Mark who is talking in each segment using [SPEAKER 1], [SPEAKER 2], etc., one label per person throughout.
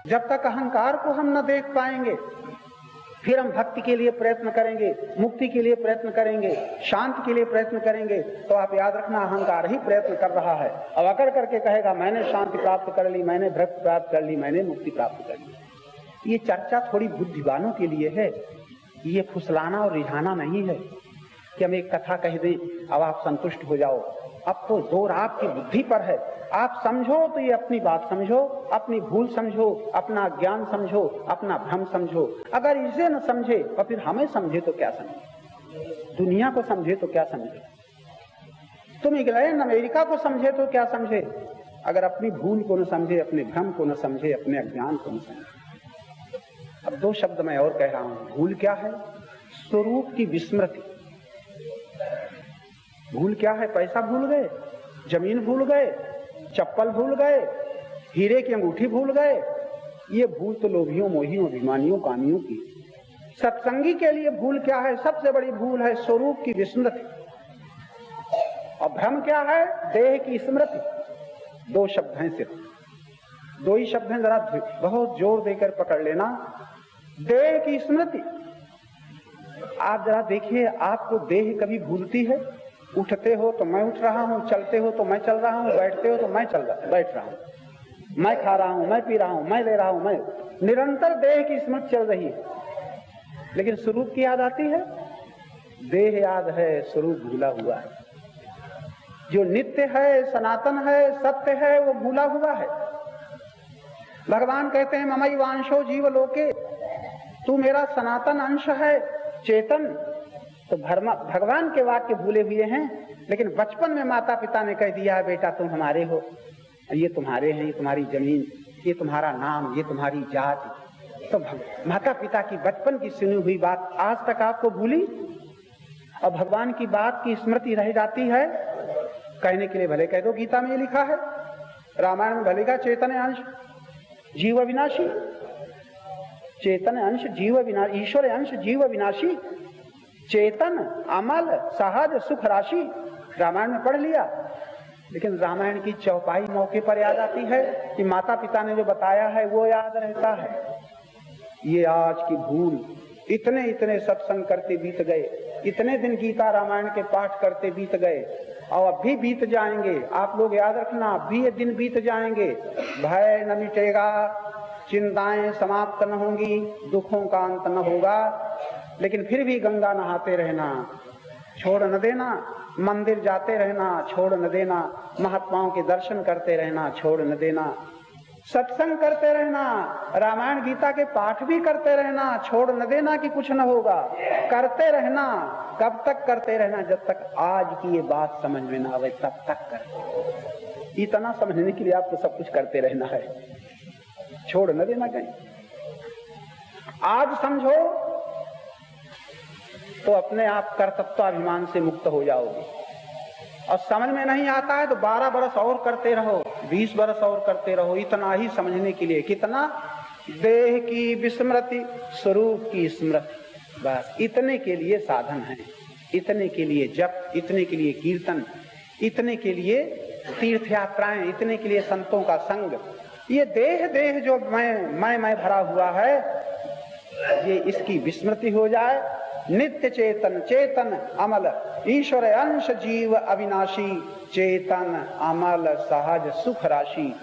[SPEAKER 1] जब तक अहंकार को हम न देख पाएंगे, फिर हम भक्ति के लिए प्रयत्न करेंगे, मुक्ति के लिए प्रयत्न करेंगे, शांति के लिए प्रयत्न करेंगे, तो आप याद रखना अहंकार ही प्रयत्न कर रहा है। अब अकड़ करके कहेगा मैंने शांति प्राप्त कर ली, मैंने भक्ति प्राप्त कर ली, मैंने मुक्ति प्राप्त कर ली। ये चर्चा थोड़ी बुद्धिवानों के लिए है, ये फुसलाना और रिझाना नहीं है कि हम एक कथा कह दें अब आप संतुष्ट हो जाओ। अब तो जोर आपकी बुद्धि पर है, आप समझो तो ये अपनी बात समझो, अपनी भूल समझो, अपना ज्ञान समझो, अपना भ्रम समझो। अगर इसे न समझे और फिर हमें समझे तो क्या समझे, दुनिया को समझे तो क्या समझे, तुम इंग्लैंड अमेरिका को समझे तो क्या समझे, अगर अपनी भूल को न समझे, अपने भ्रम को न समझे, अपने अज्ञान को न समझे। अब दो शब्द मैं और कह रहा हूं। भूल क्या है? स्वरूप की विस्मृति। भूल क्या है? पैसा भूल गए, जमीन भूल गए, चप्पल भूल गए, हीरे की अंगूठी भूल गए। ये भूल तो लोभियों, मोहियों, अभिमानियों, कामियों की। सत्संगी के लिए भूल क्या है? सबसे बड़ी भूल है स्वरूप की विस्मृति। और भ्रम क्या है? देह की स्मृति। दो शब्द हैं, सिर्फ दो ही शब्द हैं, जरा बहुत जोर देकर पकड़ लेना। देह की स्मृति। आप जरा देखिए, आपको देह कभी भूलती है? उठते हो तो मैं उठ रहा हूं, चलते हो तो मैं चल रहा हूं, बैठते हो तो मैं बैठ रहा हूं, मैं खा रहा हूं, मैं पी रहा हूं, मैं ले रहा हूं, मैं निरंतर देह की स्मृति चल रही है। लेकिन स्वरूप की याद आती है? देह याद है, स्वरूप भूला हुआ है। जो नित्य है, सनातन है, सत्य है, वो भूला हुआ है। भगवान कहते हैं ममई वांशो जीव लोके, तू मेरा सनातन अंश है, चेतन। तो भगवान के वाक्य भूले हुए हैं, लेकिन बचपन में माता पिता ने कह दिया बेटा तुम हमारे हो, ये तुम्हारे हैं, ये तुम्हारी जमीन, ये तुम्हारा नाम, ये तुम्हारी जाति। तो माता पिता की बचपन की सुनी हुई बात आज तक आपको भूली, और भगवान की बात की स्मृति रह जाती है। कहने के लिए भले कह दो, गीता में ये लिखा है, रामायण में भले का चेतन अंश जीव विनाशी, चेतन अंश जीव विनाशी, ईश्वर अंश जीव विनाशी, चेतन अमल सहज सुख राशि। रामायण में पढ़ लिया, लेकिन रामायण की चौपाई मौके पर याद आती है कि माता पिता ने जो बताया है वो याद रहता है। ये आज की भूल, इतने इतने सत्संग करते बीत गए, इतने दिन गीता रामायण के पाठ करते बीत गए, और अब भी बीत जाएंगे। आप लोग याद रखना, अब भी ये दिन बीत जाएंगे। भय न मिटेगा, चिंताएं समाप्त न होंगी, दुखों का अंत न होगा, लेकिन फिर भी गंगा नहाते रहना, छोड़ न देना। मंदिर जाते रहना, छोड़ न देना। महात्माओं के दर्शन करते रहना, छोड़ न देना। सत्संग करते रहना, रामायण गीता के पाठ भी करते रहना, छोड़ न देना कि कुछ न होगा। करते रहना। कब तक करते रहना? जब तक आज की ये बात समझ में ना आवे तब तक करते। इतना समझने के लिए आपको सब कुछ करते रहना है, छोड़ न देना कहीं। आज समझो तो अपने आप कर्तव्याभिमान से मुक्त हो जाओगे, और समझ में नहीं आता है तो 12 बरस और करते रहो, 20 बरस और करते रहो। इतना ही समझने के लिए कितना? देह की विस्मृति, स्वरूप की स्मृति, बस इतने के लिए साधन है, इतने के लिए जप, इतने के लिए कीर्तन, इतने के लिए तीर्थ यात्राएं, इतने के लिए संतों का संग। ये देह जो मैं भरा हुआ है, ये इसकी विस्मृति हो जाए। नित्य चेतन, चेतन अमल, ईश्वर अंश जीव अविनाशी, चेतन अमल सहज सुख राशि।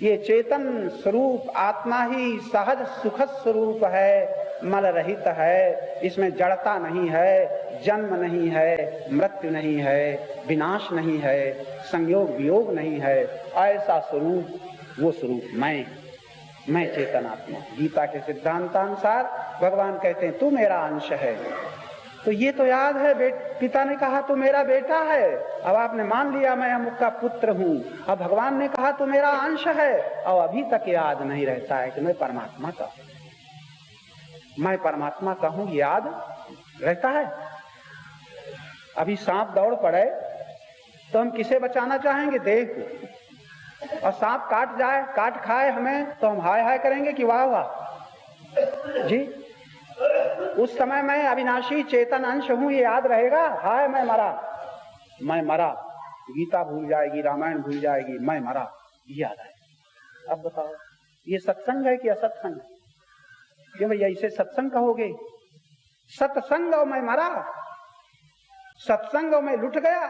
[SPEAKER 1] ये चेतन स्वरूप आत्मा ही सहज सुख स्वरूप है, मल रहित है, इसमें जड़ता नहीं है, जन्म नहीं है, मृत्यु नहीं है, विनाश नहीं है, संयोग वियोग नहीं है। ऐसा स्वरूप, वो स्वरूप मैं चेतन आत्मा। गीता के सिद्धांतानुसार भगवान कहते हैं तू मेरा अंश है। तो ये तो याद है, पिता ने कहा तू मेरा बेटा है, अब आपने मान लिया मैं अमुक का पुत्र हूँ। अब भगवान ने कहा तू मेरा अंश है, और अभी तक याद नहीं रहता है कि मैं परमात्मा का हूँ, मैं परमात्मा का हूँ। याद रहता है? अभी सांप दौड़ पड़े तो हम किसे बचाना चाहेंगे? देह को। और सांप काट जाए, काट खाए हमें, तो हम हाय हाय करेंगे कि वाह वाह जी। उस समय मैं अविनाशी चेतन अंश हूं, ये याद रहेगा? हाय मैं मरा, गीता भूल जाएगी, रामायण भूल जाएगी, मैं मरा, याद आए। अब बताओ ये सत्संग है कि असत्संग है? क्यों भैया इसे सत्संग कहोगे? सत्संग और मैं मरा, सत्संग और मैं लुट गया,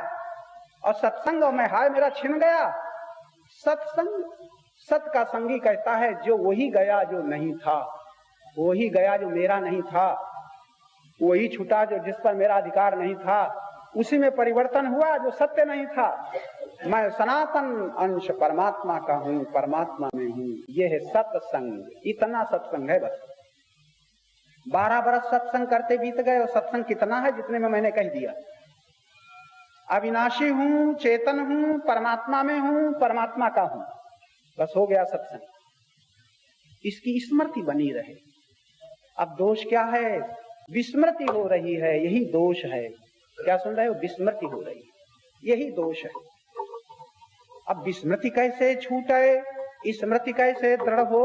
[SPEAKER 1] और सत्संग और मैं हाय मेरा छिन गया। सत्संग, सत का संगी कहता है जो वही गया जो नहीं था, वही गया जो मेरा नहीं था, वही छूटा जो जिस पर मेरा अधिकार नहीं था, उसी में परिवर्तन हुआ जो सत्य नहीं था। मैं सनातन अंश परमात्मा का हूँ, परमात्मा में हूँ। ये है सत्संग, इतना सत्संग है बस। 12 बरस सत्संग करते बीत गए, और सत्संग कितना है जितने में मैंने कह दिया। अविनाशी हूँ, चेतन हूँ, परमात्मा में हूँ, परमात्मा का हूँ, बस हो गया सत्संग। इसकी स्मृति बनी रहे। अब दोष क्या है? विस्मृति हो रही है, यही दोष है। क्या सुन रहे हो? विस्मृति हो रही है, यही दोष है। अब विस्मृति कैसे छूटे, स्मृति कैसे दृढ़ हो?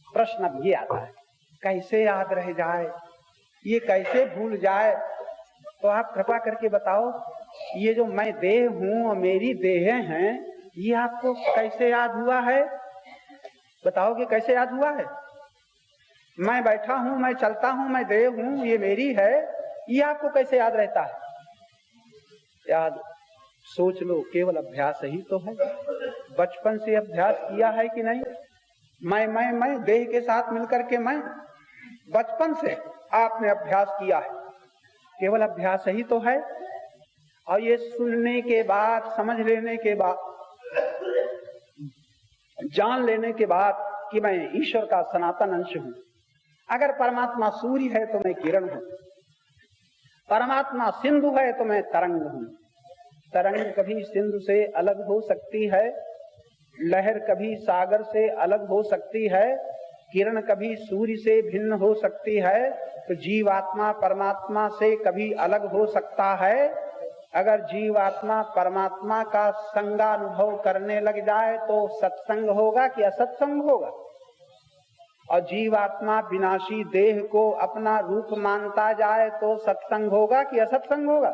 [SPEAKER 1] प्रश्न अब ये आता है, कैसे याद रह जाए, ये कैसे भूल जाए? तो आप कृपा करके बताओ, ये जो मैं देह हूं और मेरी देह हैं, ये आपको कैसे याद हुआ है? बताओगे कैसे याद हुआ है? मैं बैठा हूं, मैं चलता हूं, मैं देह हूं, ये मेरी है, ये आपको कैसे याद रहता है? याद सोच लो, केवल अभ्यास ही तो है। बचपन से अभ्यास किया है कि नहीं? मैं देह के साथ मिलकर के मैं, बचपन से आपने अभ्यास किया है, केवल अभ्यास ही तो है। और ये सुनने के बाद, समझ लेने के बाद, जान लेने के बाद कि मैं ईश्वर का सनातन अंश हूं। अगर परमात्मा सूर्य है तो मैं किरण हूं, परमात्मा सिंधु है तो मैं तरंग हूं। तरंग कभी सिंधु से अलग हो सकती है, लहर कभी सागर से अलग हो सकती है, किरण कभी सूर्य से भिन्न हो सकती है, तो जीवात्मा परमात्मा से कभी अलग हो सकता है। अगर जीवात्मा परमात्मा का संगानुभव करने लग जाए तो सत्संग होगा कि असत्संग होगा? और जीवात्मा विनाशी देह को अपना रूप मानता जाए तो सत्संग होगा कि असत्संग होगा?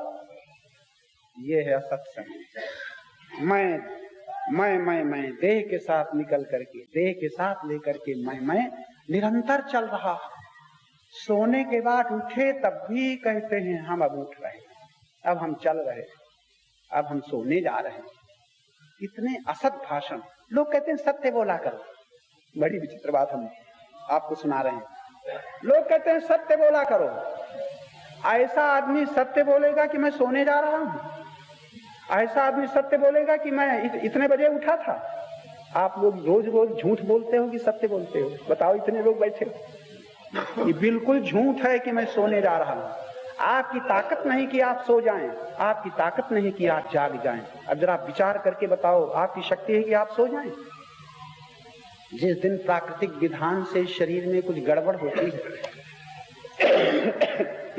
[SPEAKER 1] ये है असत्संग। मैं देह के साथ निकल करके, देह के साथ लेकर के मैं निरंतर चल रहा। सोने के बाद उठे तब भी कहते हैं हम अब उठ रहे, अब हम चल रहे, अब हम सोने जा रहे। इतने असत भाषण। लोग कहते हैं सत्य बोला करो। बड़ी विचित्र बात हम आपको सुना रहे हैं। लोग कहते हैं सत्य बोला करो। ऐसा आदमी सत्य बोलेगा कि मैं सोने जा रहा हूं? ऐसा आदमी सत्य बोलेगा कि मैं इतने बजे उठा था? आप लोग रोज रोज झूठ बोलते हो कि सत्य बोलते हो? बताओ, इतने लोग बैठे हो। ये बिल्कुल झूठ है कि मैं सोने जा रहा हूं। आपकी ताकत नहीं कि आप सो जाएं, आपकी ताकत नहीं कि आप जाग जाएं। अब जरा विचार करके बताओ, आपकी शक्ति है कि आप सो जाएं? जिस दिन प्राकृतिक विधान से शरीर में कुछ गड़बड़ होती है,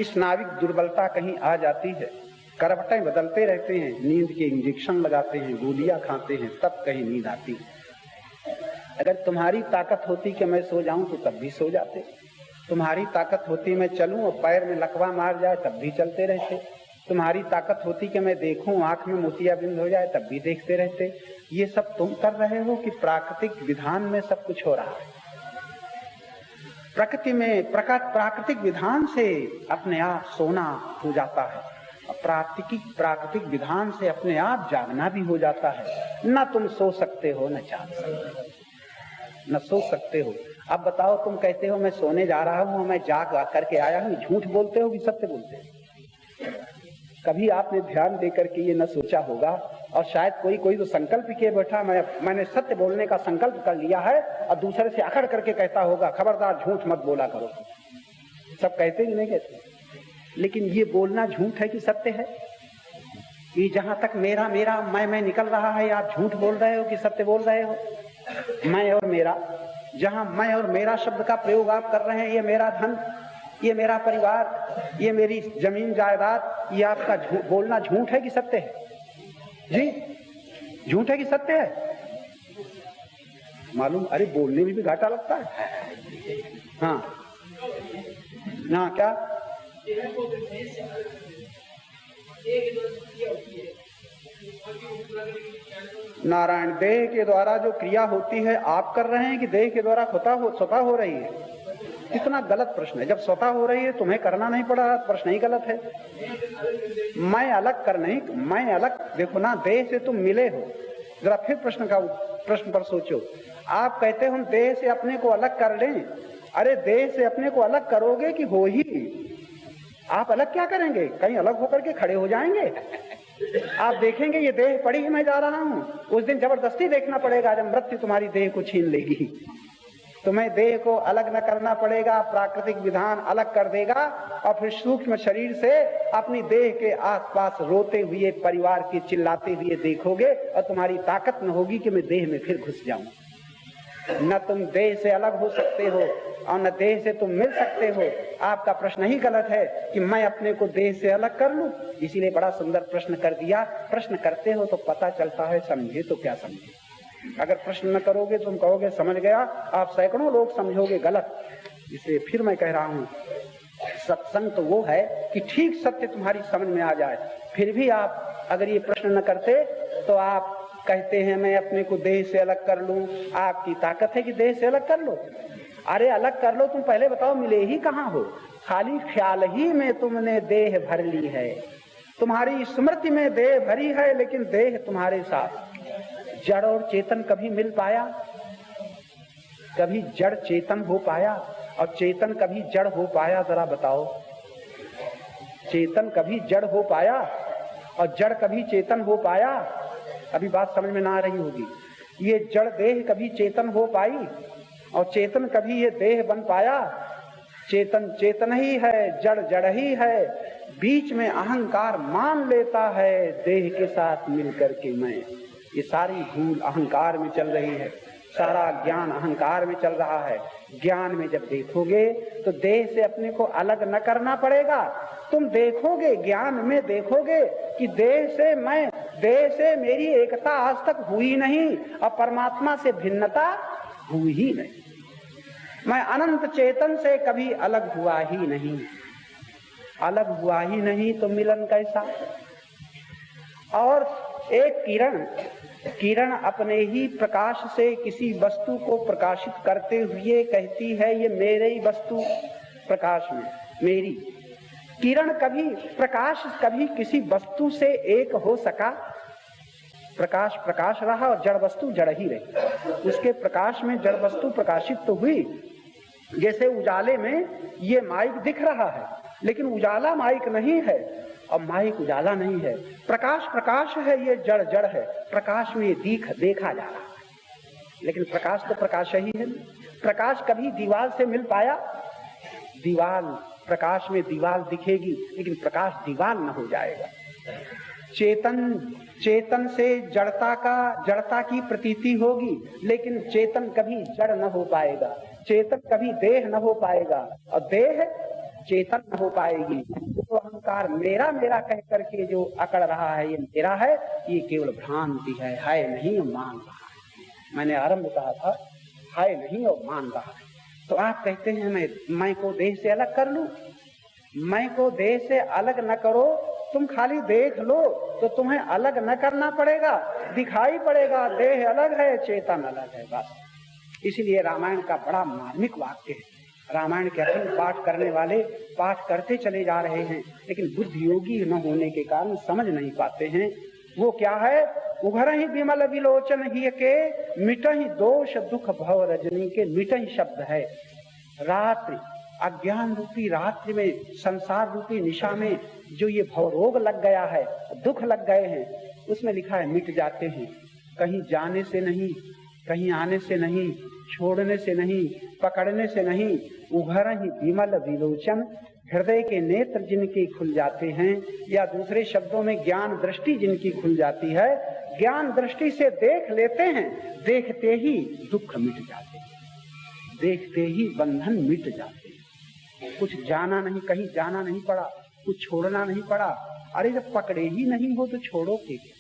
[SPEAKER 1] स्नाविक दुर्बलता कहीं आ जाती है, करवटें बदलते रहते हैं, नींद के इंजेक्शन लगाते हैं, गोलियां खाते हैं, तब कहीं नींद आती है। अगर तुम्हारी ताकत होती कि मैं सो जाऊं तो तब भी सो जाते। तुम्हारी ताकत होती मैं चलूं और पैर में लकवा मार जाए तब भी चलते रहते। तुम्हारी ताकत होती कि मैं देखूं आंख में मोतियाबिंद हो जाए तब भी देखते रहते। ये सब तुम कर रहे हो कि प्राकृतिक विधान में सब कुछ हो रहा है? प्रकृति में प्राकृतिक विधान से अपने आप सोना हो जाता है, प्राकृतिक विधान से अपने आप जागना भी हो जाता है। न तुम सो सकते हो न जाग सकते हो, न सो सकते हो। अब बताओ, तुम कहते हो मैं सोने जा रहा हूं, मैं जाग करके आया हूं, झूठ बोलते हो कि सत्य बोलते हो? कभी आपने ध्यान देकर के ये न सोचा होगा, और शायद कोई तो संकल्प किए बैठा, मैंने सत्य बोलने का संकल्प कर लिया है, और दूसरे से अकड़ करके कहता होगा खबरदार झूठ मत बोला करो। सब कहते ही नहीं कहते, लेकिन ये बोलना झूठ है कि सत्य है? ये जहां तक मेरा मैं निकल रहा है, आप झूठ बोल रहे हो कि सत्य बोल रहे हो? मैं और मेरा, जहां मैं और मेरा शब्द का प्रयोग आप कर रहे हैं, ये मेरा धन, ये मेरा परिवार, ये मेरी जमीन जायदाद, ये आपका बोलना झूठ है कि सत्य है? जी, झूठ है कि सत्य है? मालूम? अरे बोलने में भी घाटा लगता है। हाँ ना, क्या नारायण, देह के द्वारा जो क्रिया होती है आप कर रहे हैं कि देह के द्वारा स्वतः हो रही है? कितना गलत प्रश्न है। जब स्वतः हो रही है तुम्हें करना नहीं पड़ रहा, प्रश्न ही गलत है। मैं अलग कर नहीं, मैं अलग, देखो ना, देह से तुम मिले हो। जरा फिर प्रश्न पर सोचो। आप कहते हो हम देह से अपने को अलग कर लें। अरे देह से अपने को अलग करोगे कि हो ही? आप अलग क्या करेंगे? कहीं अलग होकर के खड़े हो जाएंगे? आप देखेंगे ये देह पड़ी ही मैं जा रहा हूं। उस दिन जबरदस्ती देखना पड़ेगा जब मृत्यु तुम्हारी देह को छीन लेगी। तुम्हें देह को अलग न करना पड़ेगा, प्राकृतिक विधान अलग कर देगा और फिर सूक्ष्म शरीर से अपनी देह के आसपास रोते हुए, परिवार के चिल्लाते हुए देखोगे और तुम्हारी ताकत न होगी कि मैं देह में फिर घुस जाऊं। न तुम देह से अलग हो सकते हो और न देह से तुम मिल सकते हो। आपका प्रश्न ही गलत है कि मैं अपने को देह से अलग कर लूं। इसीलिए बड़ा सुंदर प्रश्न कर दिया। प्रश्न करते हो तो पता चलता है, समझे तो क्या समझे। अगर प्रश्न न करोगे तुम कहोगे समझ गया, आप सैकड़ों लोग समझोगे गलत। इसलिए फिर मैं कह रहा हूं, सत्संग तो वो है कि ठीक सत्य तुम्हारी समझ में आ जाए। फिर भी आप अगर ये प्रश्न न करते तो आप कहते हैं मैं अपने को देह से अलग कर लूं। आपकी ताकत है कि देह से अलग कर लो। अरे अलग कर लो, तुम पहले बताओ मिले ही कहां हो? खाली ख्याल ही में तुमने देह भर ली है। तुम्हारी स्मृति में देह भरी है लेकिन देह तुम्हारे साथ। जड़ और चेतन कभी मिल पाया? कभी जड़ चेतन हो पाया? और चेतन कभी जड़ हो पाया? जरा बताओ। चेतन कभी जड़ हो पाया और जड़ कभी चेतन हो पाया? अभी बात समझ में ना आ रही होगी। ये जड़ देह कभी चेतन हो पाई और चेतन कभी ये देह बन पाया? चेतन चेतन ही है, जड़ जड़ ही है। बीच में अहंकार मान लेता है देह के साथ मिलकर के मैं। ये सारी भूल अहंकार में चल रही है, सारा ज्ञान अहंकार में चल रहा है। ज्ञान में जब देखोगे तो देह से अपने को अलग न करना पड़ेगा। तुम देखोगे, ज्ञान में देखोगे कि देह से मेरी एकता आज तक हुई नहीं और परमात्मा से भिन्नता हुई ही नहीं। मैं अनंत चेतन से कभी अलग हुआ ही नहीं। अलग हुआ ही नहीं तो मिलन कैसा? और एक किरण अपने ही प्रकाश से किसी वस्तु को प्रकाशित करते हुए कहती है ये मेरे ही वस्तु प्रकाश में मेरी। किरण कभी, प्रकाश कभी किसी वस्तु से एक हो सका? प्रकाश प्रकाश रहा और जड़ वस्तु जड़ ही रही। उसके प्रकाश में जड़ वस्तु प्रकाशित तो हुई। जैसे उजाले में ये माइक दिख रहा है लेकिन उजाला माइक नहीं है और माइक उजाला नहीं है। प्रकाश प्रकाश है, ये जड़ जड़ है। प्रकाश में देखा जा रहा है लेकिन प्रकाश तो प्रकाश ही है। प्रकाश कभी दीवार से मिल पाया? दीवार, प्रकाश में दीवार दिखेगी लेकिन प्रकाश दीवार न हो जाएगा। चेतन से जड़ता की प्रतीति होगी लेकिन चेतन कभी जड़ न हो पाएगा। चेतन कभी देह न हो पाएगा और देह चेतन न हो पाएगी। तो अहंकार मेरा मेरा कह करके जो अकड़ रहा है ये मेरा है, ये केवल भ्रांति है नहीं और मान रहा है। मैंने आरंभ कहा था है नहीं और मान रहा है। तो आप कहते हैं मैं को देह से अलग कर लूं। मैं को देह से अलग न करो, तुम खाली देख लो तो तुम्हें अलग न करना पड़ेगा, दिखाई पड़ेगा देह अलग है चेतन अलग है। बस इसलिए रामायण का बड़ा मार्मिक वाक्य है। रामायण के अखंड पाठ करने वाले पाठ करते चले जा रहे हैं लेकिन बुद्धि योगी न होने के कारण समझ नहीं पाते हैं। वो क्या है? उघर ही विमल विलोचन ही के मिटहि दोष दुख भव रजनी के। मिटहि शब्द है रात्रि, अज्ञान रूपी रात्रि में, संसार रूपी निशा में जो ये भवरोग लग गया है, दुख लग गए हैं, उसमें लिखा है मिट जाते हैं। कहीं जाने से नहीं, कहीं आने से नहीं, छोड़ने से नहीं, पकड़ने से नहीं। उघर ही विमल विलोचन, हृदय के नेत्र जिनके खुल जाते हैं, या दूसरे शब्दों में ज्ञान दृष्टि जिनकी खुल जाती है, ज्ञान दृष्टि से देख लेते हैं, देखते ही दुख मिट जाते हैं, देखते ही बंधन मिट जाते हैं। कुछ जाना नहीं, कहीं जाना नहीं पड़ा, कुछ छोड़ना नहीं पड़ा। अरे जब पकड़े ही नहीं हो तो छोड़ो के क्या?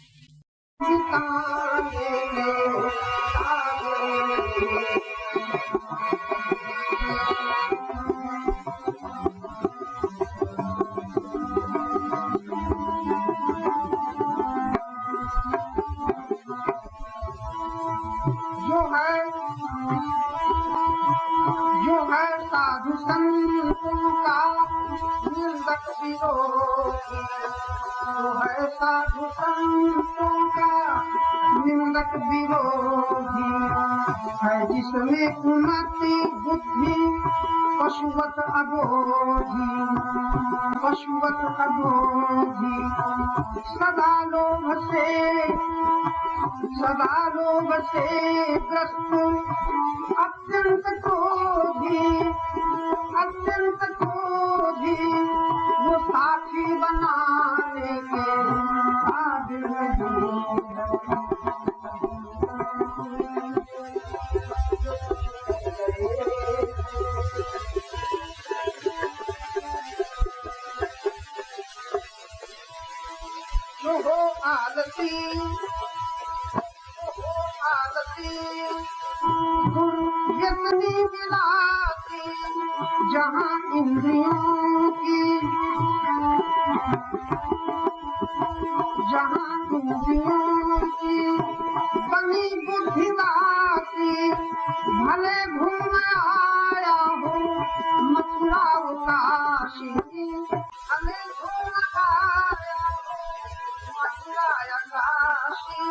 [SPEAKER 1] साधु संतों का निंदक विरोधी, वो है साधु संतों का निंदक विरोधी, है जिसमें उन्नति बुद्धि पशुवत अबोधी, पशुवत अबोधी, सदा लोभ से ग्रस्त, अत्यंत क्रोधी, अत्यंत क्रोधी, वो साथी बनाने के काबिल नहीं। जो हो आलसी, व्यसनी मिलाती, जहाँ इंद्रियों की, जहाँ इंद्रियों की बनी बुद्धि लाती, भले घूम आया हो मथुरा काशी, भले घूम आया मथुरा काशी,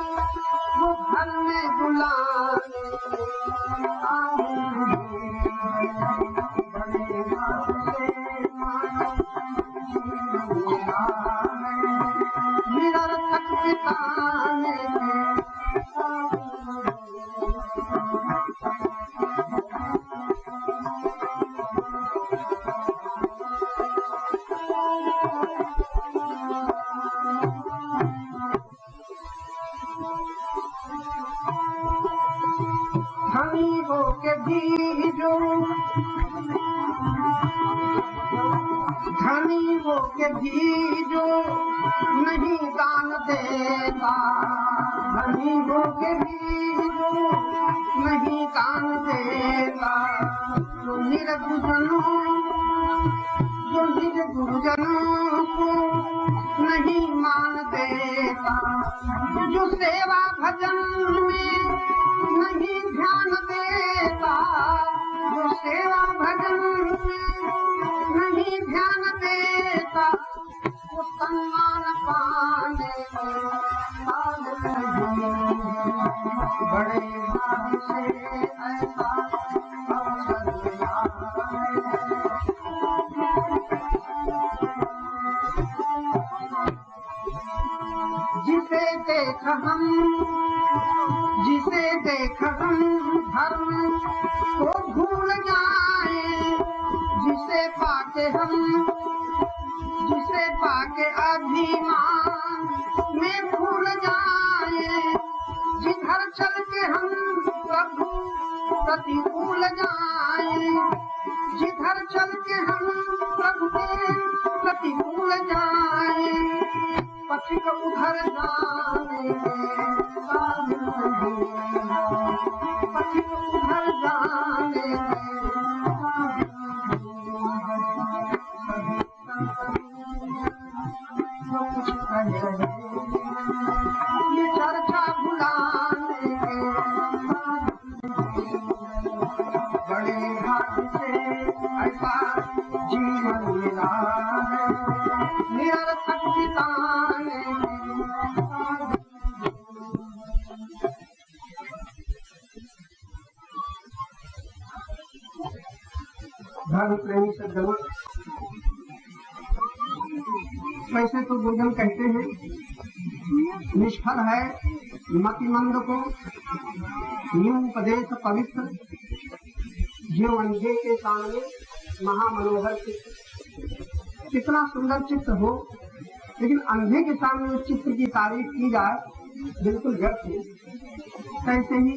[SPEAKER 1] वो घर में बुलाने निरर्थक बिताने धनीयों के भी जो, धनीयों के भी जो नहीं दान देता, धनीयों के भी जो नहीं दान देता, जो निर्गुजनों, जो निज गुरुजनों को नहीं मान देता, जो सेवा भजन में नहीं ध्यान देता, जो सेवा भजन में नहीं ध्यान देता, वो सम्मान पाने बड़े भाग से ऐसा अवसर मिला है। जिसे देख हम, जिसे देख हम धर्म को भूल जाए, जिसे पाके हम, जिसे पाके अभिमान में भूल जाए, जिधर चल के हम प्रभु प्रतिकूल जाए, जिधर चल के हम प्रभु के प्रतिकूल जाए, पथिक उधर जाने पथिक उधर जाने ये चर्चा भुलाने बड़े भाग से ऐसा जीवन मिला है, निरर्थक बिताने। धर्म प्रेमी सज्जनों, वैसे तो बुजुर्ग कहते हैं निष्फल है मतिमंद को न्यू उपदेश पवित्र, जो अंधे के सामने महामनोहर चित्र। कितना सुंदर चित्र हो, लेकिन अंधे के सामने उस चित्र की तारीफ की जाए बिल्कुल व्यर्थ है। कैसे ही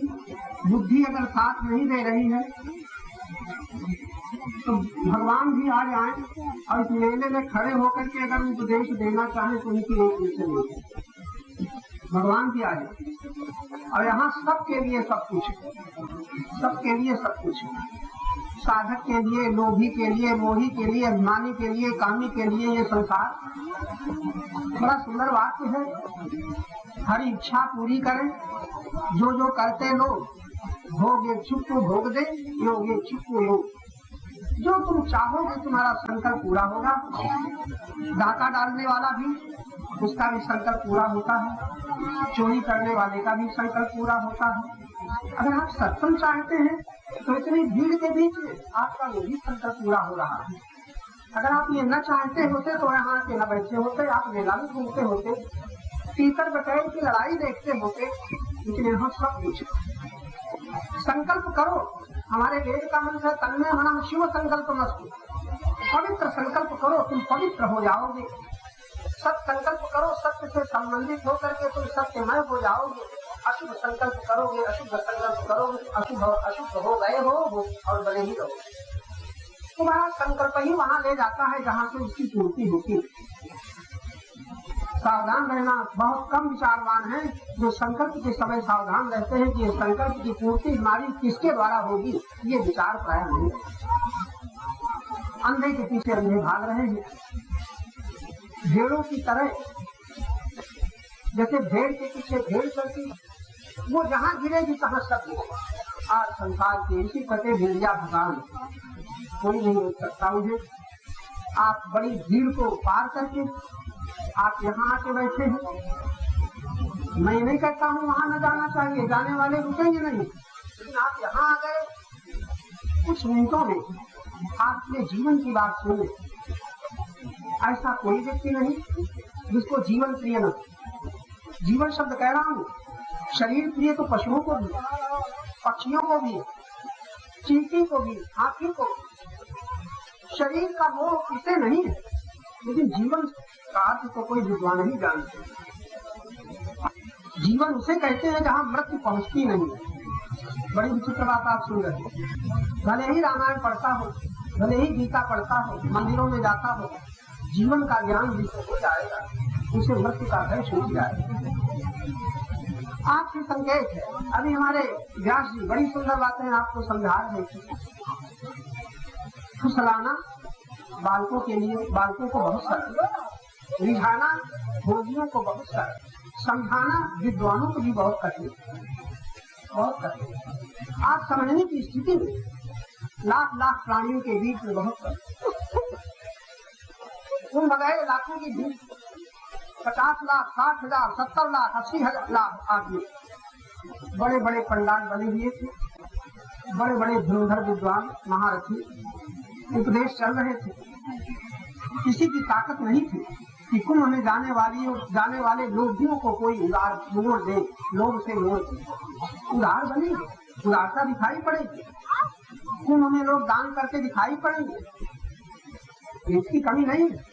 [SPEAKER 1] बुद्धि अगर साथ नहीं दे रही है तो भगवान भी आ जाए और इस मेले में खड़े होकर के अगर उपदेश देना चाहे तो उनकी एक विषय नहीं, भगवान भी आ जाए। और यहाँ सबके लिए सब कुछ, सबके लिए सब कुछ, साधक के लिए, लोभी के लिए, मोही के लिए, अभिमानी के लिए, कामी के लिए ये संसार बड़ा सुंदर वाक्य है। हर इच्छा पूरी करें, जो जो करते लोग, भोग इच्छुक को भोग दे, योग इच्छुक को योग। जो तुम चाहोगे तुम्हारा संकल्प पूरा होगा। डाका डालने वाला भी, उसका भी संकल्प पूरा होता है, चोरी करने वाले का भी संकल्प पूरा होता है। अगर आप सत्संग चाहते हैं तो इतनी भीड़ के बीच में आपका वो भी संकल्प पूरा हो रहा है। अगर आप ये न चाहते होते तो यहाँ के न बैठे होते, आप मेला में घूमते होते, तीतर बटैर की लड़ाई देखते होते, लेकिन यहाँ सब कुछ संकल्प करो। हमारे वेद का मंत्र है तन्मे मनः शिव संकल्प मस्तु। पवित्र संकल्प करो, तुम पवित्र हो जाओगे। सत्य संकल्प करो, सत्य से संबंधित होकर के तुम सत्यमय हो जाओगे। अशुभ संकल्प करोगे, अशुभ संकल्प करोगे, अशुभ हो गए हो और बने ही रहोगे। तुम्हारा संकल्प ही वहाँ ले जाता है जहाँ से उसकी पूर्ति होती है। सावधान रहना। बहुत कम विचारवान है जो संकल्प के समय सावधान रहते हैं कि संकल्प की पूर्ति हमारी किसके द्वारा होगी, ये विचार प्राय नहीं। अंधे के पीछे अंधे भाग रहे हैं। भेड़ों की तरह, जैसे भेड़ के पीछे भेड़ चलती, वो जहाँ गिरेगी तहाँ सब गिरेगा। आज संसार के इसी कटे भेड़िया भगवान कोई नहीं रोक सकता मुझे। आप बड़ी भीड़ को पार करके आप यहाँ आके बैठे हैं। मैं नहीं कहता हूँ वहाँ न जाना चाहिए, जाने वाले रुकेंगे नहीं, लेकिन आप यहाँ आ गए, कुछ मिनटों में आपने जीवन की बात सुने। ऐसा कोई व्यक्ति नहीं जिसको जीवन प्रिय न। जीवन शब्द कह रहा हूँ, शरीर प्रिय तो पशुओं को भी, पक्षियों को भी, चींटी को भी, हाथी को। शरीर का मोह इसे नहीं है, लेकिन जीवन का अर्थ तो कोई विद्वान नहीं जानते। जीवन उसे कहते हैं जहाँ मृत्यु पहुँचती नहीं। बड़ी विचित्र बात आप सुन रहे हैं। भले ही रामायण पढ़ता हो, भले ही गीता पढ़ता हो, मंदिरों में जाता हो, जीवन का ज्ञान जिसे हो जाएगा उसे मृत्यु का भय छूट जाएगा। आपसे संकेत है, अभी हमारे व्यास जी बड़ी सुंदर बातें आपको समझा रहे थे। फुसलाना बालकों के लिए, बालकों को बहुत सरल, रिझाना भोगियों को बहुत सरल, समझाना विद्वानों को भी बहुत कठिन, बहुत कठिन। आप समझने की स्थिति में लाख लाख प्राणियों के बीच में बहुत सरल। तुम बगैर लाखों की भीड़, 50 लाख, 60,000, 70 लाख, 80 लाख आदमी, बड़े बड़े पंडाल बने हुए थे, बड़े बड़े धनुधर विद्वान महारथी उपदेश चल रहे थे। किसी की ताकत नहीं थी कि कुंभ में जाने वाले लोभियों को कोई उदार मोड़ दे, लोभ से मोड़ दे। उदार बनेंगे, उदारता दिखाई पड़ेगी, कुंभ में लोग दान करके दिखाई पड़ेंगे, इसकी कमी नहीं है,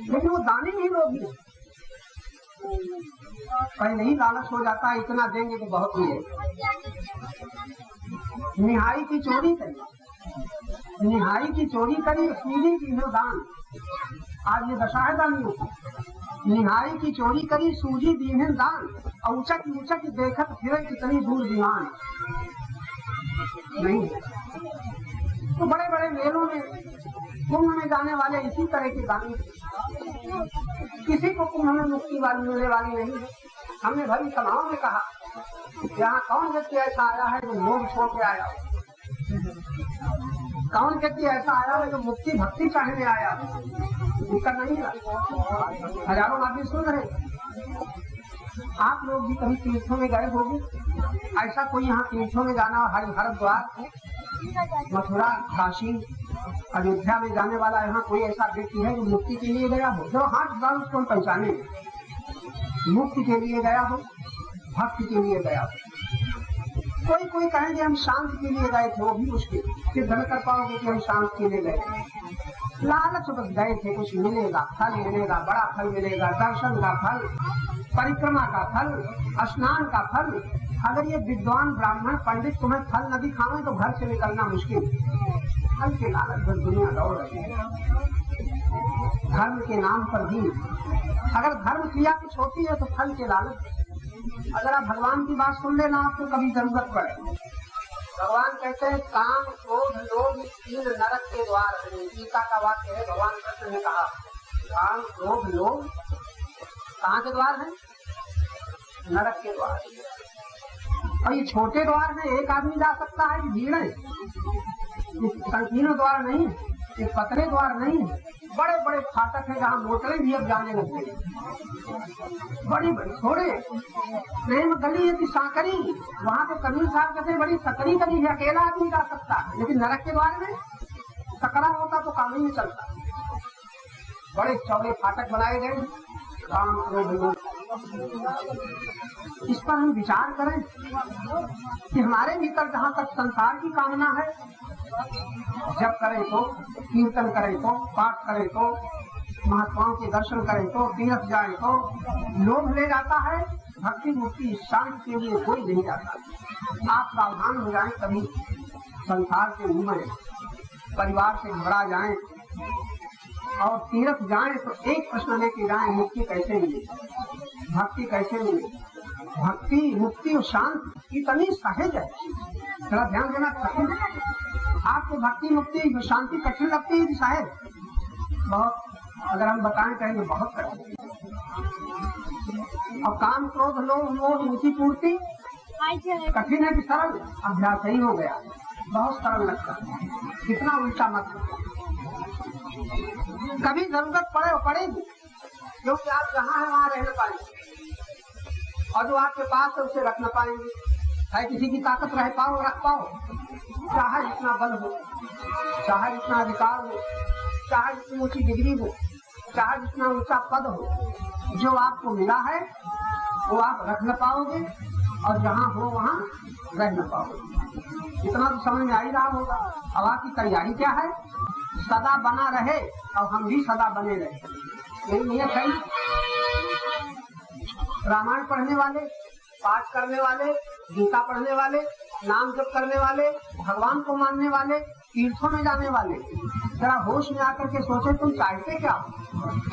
[SPEAKER 1] लेकिन वो दाने नहीं लोग हैं। पहले ही लालच हो जाता है, इतना देंगे तो बहुत ही है। निहाई की चोरी करी, निहाई की चोरी करी, सूजी की दान। आज ये दशा है दानियों की। निहाई की चोरी करी, सूजी दी है दान, और उचक उचक देखत फिर कितनी दूर दीवान। नहीं तो बड़े बड़े मेलों में, कुंभ में जाने वाले इसी तरह के दानी। किसी को कुंभ में मुक्ति वाली मिलने वाली नहीं है। हमने भरी सभाओं में कहा, यहाँ कौन व्यक्ति ऐसा आया है जो लोभ छोड़ के आया, कौन व्यक्ति ऐसा आया है जो मुक्ति भक्ति चाहने आया, उसका नहीं रहा। हजारों आदमी सुन रहे। आप लोग भी कभी तीर्थों में गए होंगे, ऐसा कोई यहाँ तीर्थों में जाना, हरिद्वार, मथुरा, काशी, अयोध्या में जाने वाला यहाँ कोई ऐसा व्यक्ति है जो मुक्ति के लिए गया हो? जो हाथ डाल उसको पहचाने, मुक्ति के लिए गया हो, भक्ति के लिए गया हो। कोई कोई कहेंगे हम शांति के लिए गए थे, वो भी मुश्किल, सिद्ध न कर पाओगे कि हम शांति के लिए गए। लालच बस गए थे, कुछ मिलेगा, फल मिलेगा, बड़ा फल मिलेगा, दर्शन का फल, परिक्रमा का फल, स्नान का फल। अगर ये विद्वान ब्राह्मण पंडित तुम्हें फल न दिखावे तो घर से निकलना मुश्किल। फल के लालच बस दुनिया दौड़ रही है, धर्म के नाम पर भी। अगर धर्म क्रिया कुछ होती है तो फल के लालच। अगर आप भगवान की बात सुन लेना, आपको कभी जरूरत पड़े। भगवान कहते हैं काम क्रोध लोभ तीन नरक के द्वार है। गीता का वाक्य है, भगवान कृष्ण ने कहा काम क्रोध लोभ कहाँ के द्वार है? नरक के द्वार। और ये छोटे द्वार में एक आदमी जा सकता है कि भीड़ है?
[SPEAKER 2] संकीर्ण द्वार नहीं, ये पतले द्वार नहीं, बड़े बड़े फाटक है जहाँ मोटरें भी अब जाने लग गई, बड़ी बड़ी थोड़े। प्रेम गली है कि सांकरी, वहाँ तो कबीर साहब कहते बड़ी सकरी गली है, अकेला आदमी जा सकता है, लेकिन नरक के द्वार में सकरा होता तो काम ही नहीं चलता। बड़े चौड़े फाटक बनाए गए, काम क्रोध। इस पर हम विचार करें कि हमारे भीतर जहाँ तक संसार की कामना है, जब करें तो, कीर्तन करें तो, पाठ करें तो, महात्माओं के दर्शन करें तो, तीर्थ जाए तो, लोभ ले जाता है, भक्ति मुक्ति शांति के लिए कोई नहीं जाता। आप सावधान हो जाएं, कभी संसार से घूमें, परिवार से घबरा जाएं और तीर्थ जाएं तो एक प्रश्न लेके जाएं, मुक्ति कैसे मिले, भक्ति कैसे मिले। भक्ति मुक्ति और शांति इतनी सहज है, थोड़ा ध्यान देना। कठिन आपको भक्ति मुक्ति शांति कठिन लगती है, शायद बहुत, अगर हम बताएं कहेंगे बहुत कठिन। और काम क्रोध लोभ मोह ऊंची पूर्ति कठिन है कि सरल, अभ्यास ही हो गया, बहुत सरल लगता है, कितना उल्टा मत। कभी जरूरत पड़े और पड़ेगी, क्योंकि आप जहाँ है वहाँ रह पाएंगे और जो आपके पास है उसे रख न पाएंगे। चाहे किसी की ताकत रह पाओ रख पाओ, चाहे जितना बल हो, चाहे जितना अधिकार हो, चाहे जितनी ऊंची डिग्री हो, चाहे जितना ऊंचा पद हो, जो आपको मिला है वो आप रख न पाओगे और जहाँ हो वहाँ रह न पाओगे। इतना तो समझ में आ ही रहा होगा। अब आपकी तैयारी क्या है? सदा बना रहे और हम भी सदा बने रहे, यही नियत है। रामायण पढ़ने वाले, पाठ करने वाले, गीता पढ़ने वाले, नाम जप करने वाले, भगवान को मानने वाले, तीर्थों में जाने वाले, जरा होश में आकर के सोचे तुम चाहते क्या हो।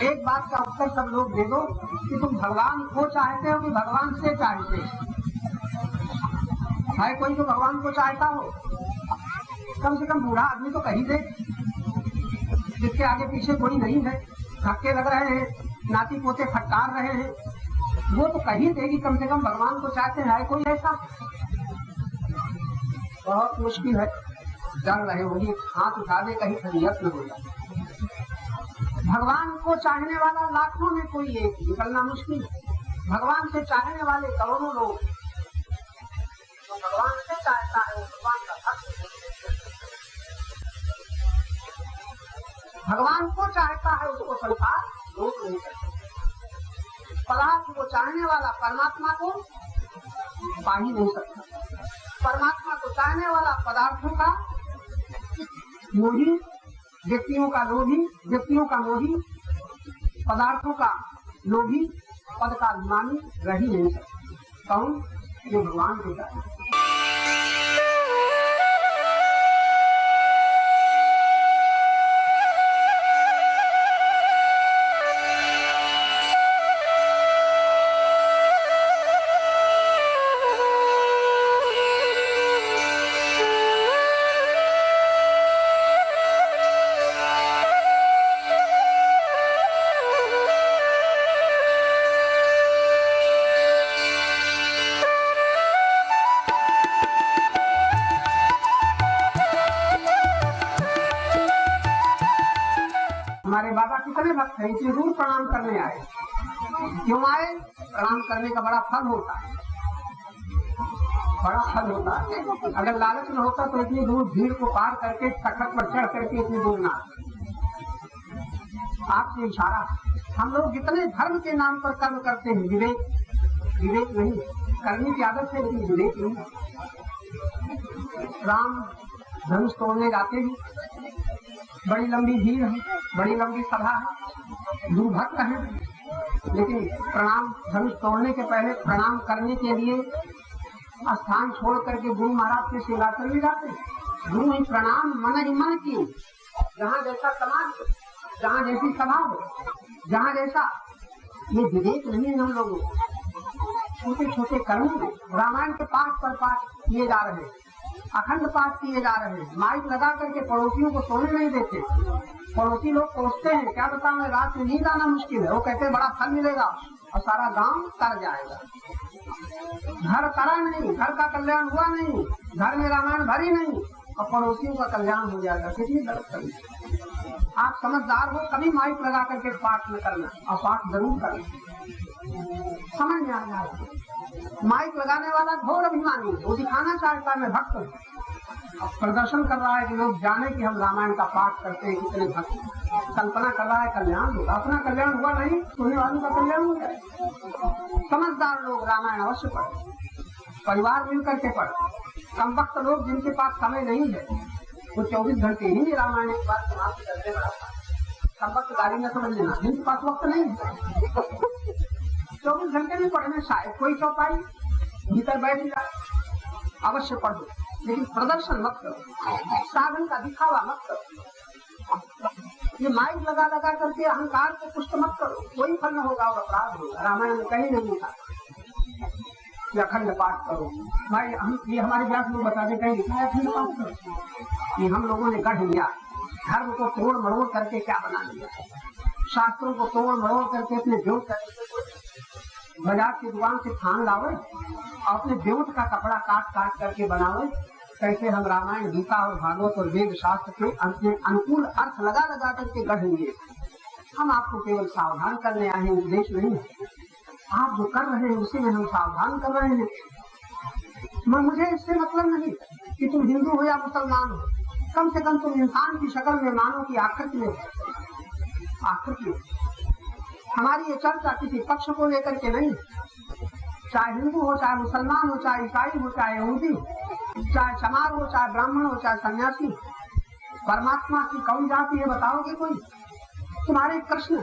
[SPEAKER 2] एक बात का उत्तर सब लोग दे दो कि तुम भगवान को चाहते हो कि भगवान से चाहते हो। है कोई तो भगवान को चाहता हो? कम से कम बूढ़ा आदमी तो कही दे, जिसके आगे पीछे कोई नहीं है, धक्के लग रहे हैं, नाती पोते फटकार रहे हैं, वो तो कही देगी कम से कम भगवान को चाहते हैं कोई ऐसा। बहुत मुश्किल है, डर रहे होगी, हाथ उठा दे कहीं खरीयत न हो जाए। भगवान को चाहने वाला लाखों में कोई एक निकलना मुश्किल है, भगवान से चाहने वाले करोड़ों लोग। तो भगवान से चाहता है वो भगवान का भक्त, भगवान को चाहता है उसको संसार रोक नहीं सकता। पदार्थ को चाहने वाला परमात्मा को पा ही नहीं सकता, परमात्मा को चाहने वाला पदार्थों का मोही, व्यक्तियों का लोभी, व्यक्तियों का मोही, पदार्थों का लोभी, पद का अभिमानी रह ही नहीं सकता। कौन? जो भगवान को चाहे। हमारे बाबा कितने भक्त हैं, इतनी दूर प्रणाम करने आए। क्यों आए? प्रणाम करने का बड़ा फल होता है, बड़ा फल होता है। अगर लालच न होता तो इतनी दूर भीड़ को पार करके तखत पर चढ़ करके इतनी दूर ना। आपसे इशारा, हम लोग जितने धर्म के नाम पर कर्म करते हैं, विवेक नहीं, करने की आदत है लेकिन विवेक नहीं। राम धनुष तोड़ने जाते हैं, बड़ी लंबी भीड़ है, बड़ी लंबी सभा है, दूर भक्त है, लेकिन प्रणाम धनुष तोड़ने के पहले प्रणाम करने के लिए स्थान छोड़ करके गुरु महाराज के सेवा करने जाते हैं। गुरु ही प्रणाम मन ही मन की, जहाँ जैसा समाज, जहाँ जैसी सभा हो, जहाँ जैसा, ये विवेक नहीं है हम लोगों को। छोटे छोटे कर्मों में रामायण के पाठ पर पाठ किए जा रहे हैं, अखंड पाठ किए जा रहे हैं, माइक लगा करके पड़ोसियों को सोने नहीं देते। पड़ोसी लोग सोचते हैं क्या बताऊं, रात में नींद आना मुश्किल है, वो कहते हैं बड़ा फल मिलेगा और सारा गांव तर जाएगा। घर तरा नहीं, घर का कल्याण हुआ नहीं, घर में रामायण भरी नहीं, और पड़ोसियों का कल्याण हो जाएगा। कितनी गलत करी। आप समझदार हो कभी माइक लगा करके पाठ न करना, और पाठ जरूर करना, समझ में आ जाएगा। माइक लगाने वाला घोर अभिमानी है, वो दिखाना चाहता है मैं भक्त हूँ, प्रदर्शन कर रहा है कि लोग जाने कि हम रामायण का पाठ करते हैं, कितने भक्त, कल्पना कर रहा है कल्याण होगा, अपना कल्याण हुआ नहीं, सुनने वालों का कल्याण हो जाए। समझदार लोग रामायण अवश्य पढ़े, परिवार मिलकर के पढ़े। कम वक्त लोग जिनके पास समय नहीं है वो 24 घंटे ही रामायण एक बार समाप्त करते हैं। कम वक्त गाड़ी में समझ लेना, जिनके पास वक्त नहीं है 24 घंटे में पढ़ने, शायद कोई चौपाई भीतर बैठ जाए, अवश्य पढ़ो, लेकिन प्रदर्शन मत करो, साधन का दिखावा मत करो। ये माइक लगा लगा करके अहंकार को पुष्ट मत करो, कोई फल न होगा और अपराध होगा। रामायण में कहीं नहीं लिखा कि अखंड पाठ करो। भाई हम ये हमारे व्यास लोग बता दे, कहीं लिखा है अखंड पाठ करो? ये हम लोगों ने गढ़ लिया, धर्म को तोड़ मरोड़ करके क्या बना लिया, शास्त्रों को तोड़ मरोड़ करके अपने व्योट बाजार की दुकान से थान लावे और अपने व्योट का कपड़ा काट काट करके बनावे। कैसे हम रामायण, गीता और भागवत और वेद शास्त्र के अनुकूल अर्थ लगा लगा करके गढ़ लिए। हम आपको केवल सावधान करने आए हैं, उपदेश नहीं। आप जो कर रहे हैं उसी में हम सावधान कर रहे हैं। मुझे इससे मतलब नहीं कि तुम हिंदू हो या मुसलमान हो, कम से कम तुम इंसान की शक्ल में मानो की आकृति में। आकृति हमारी ये चर्चा किसी पक्ष को लेकर के नहीं, चाहे हिंदू हो, चाहे मुसलमान हो, चाहे ईसाई हो, चाहे यहूदी हो, चाहे चमार हो, चाहे ब्राह्मण हो, चाहे सन्यासी। परमात्मा की कौन जाति है बताओगे कोई? तुम्हारे कृष्ण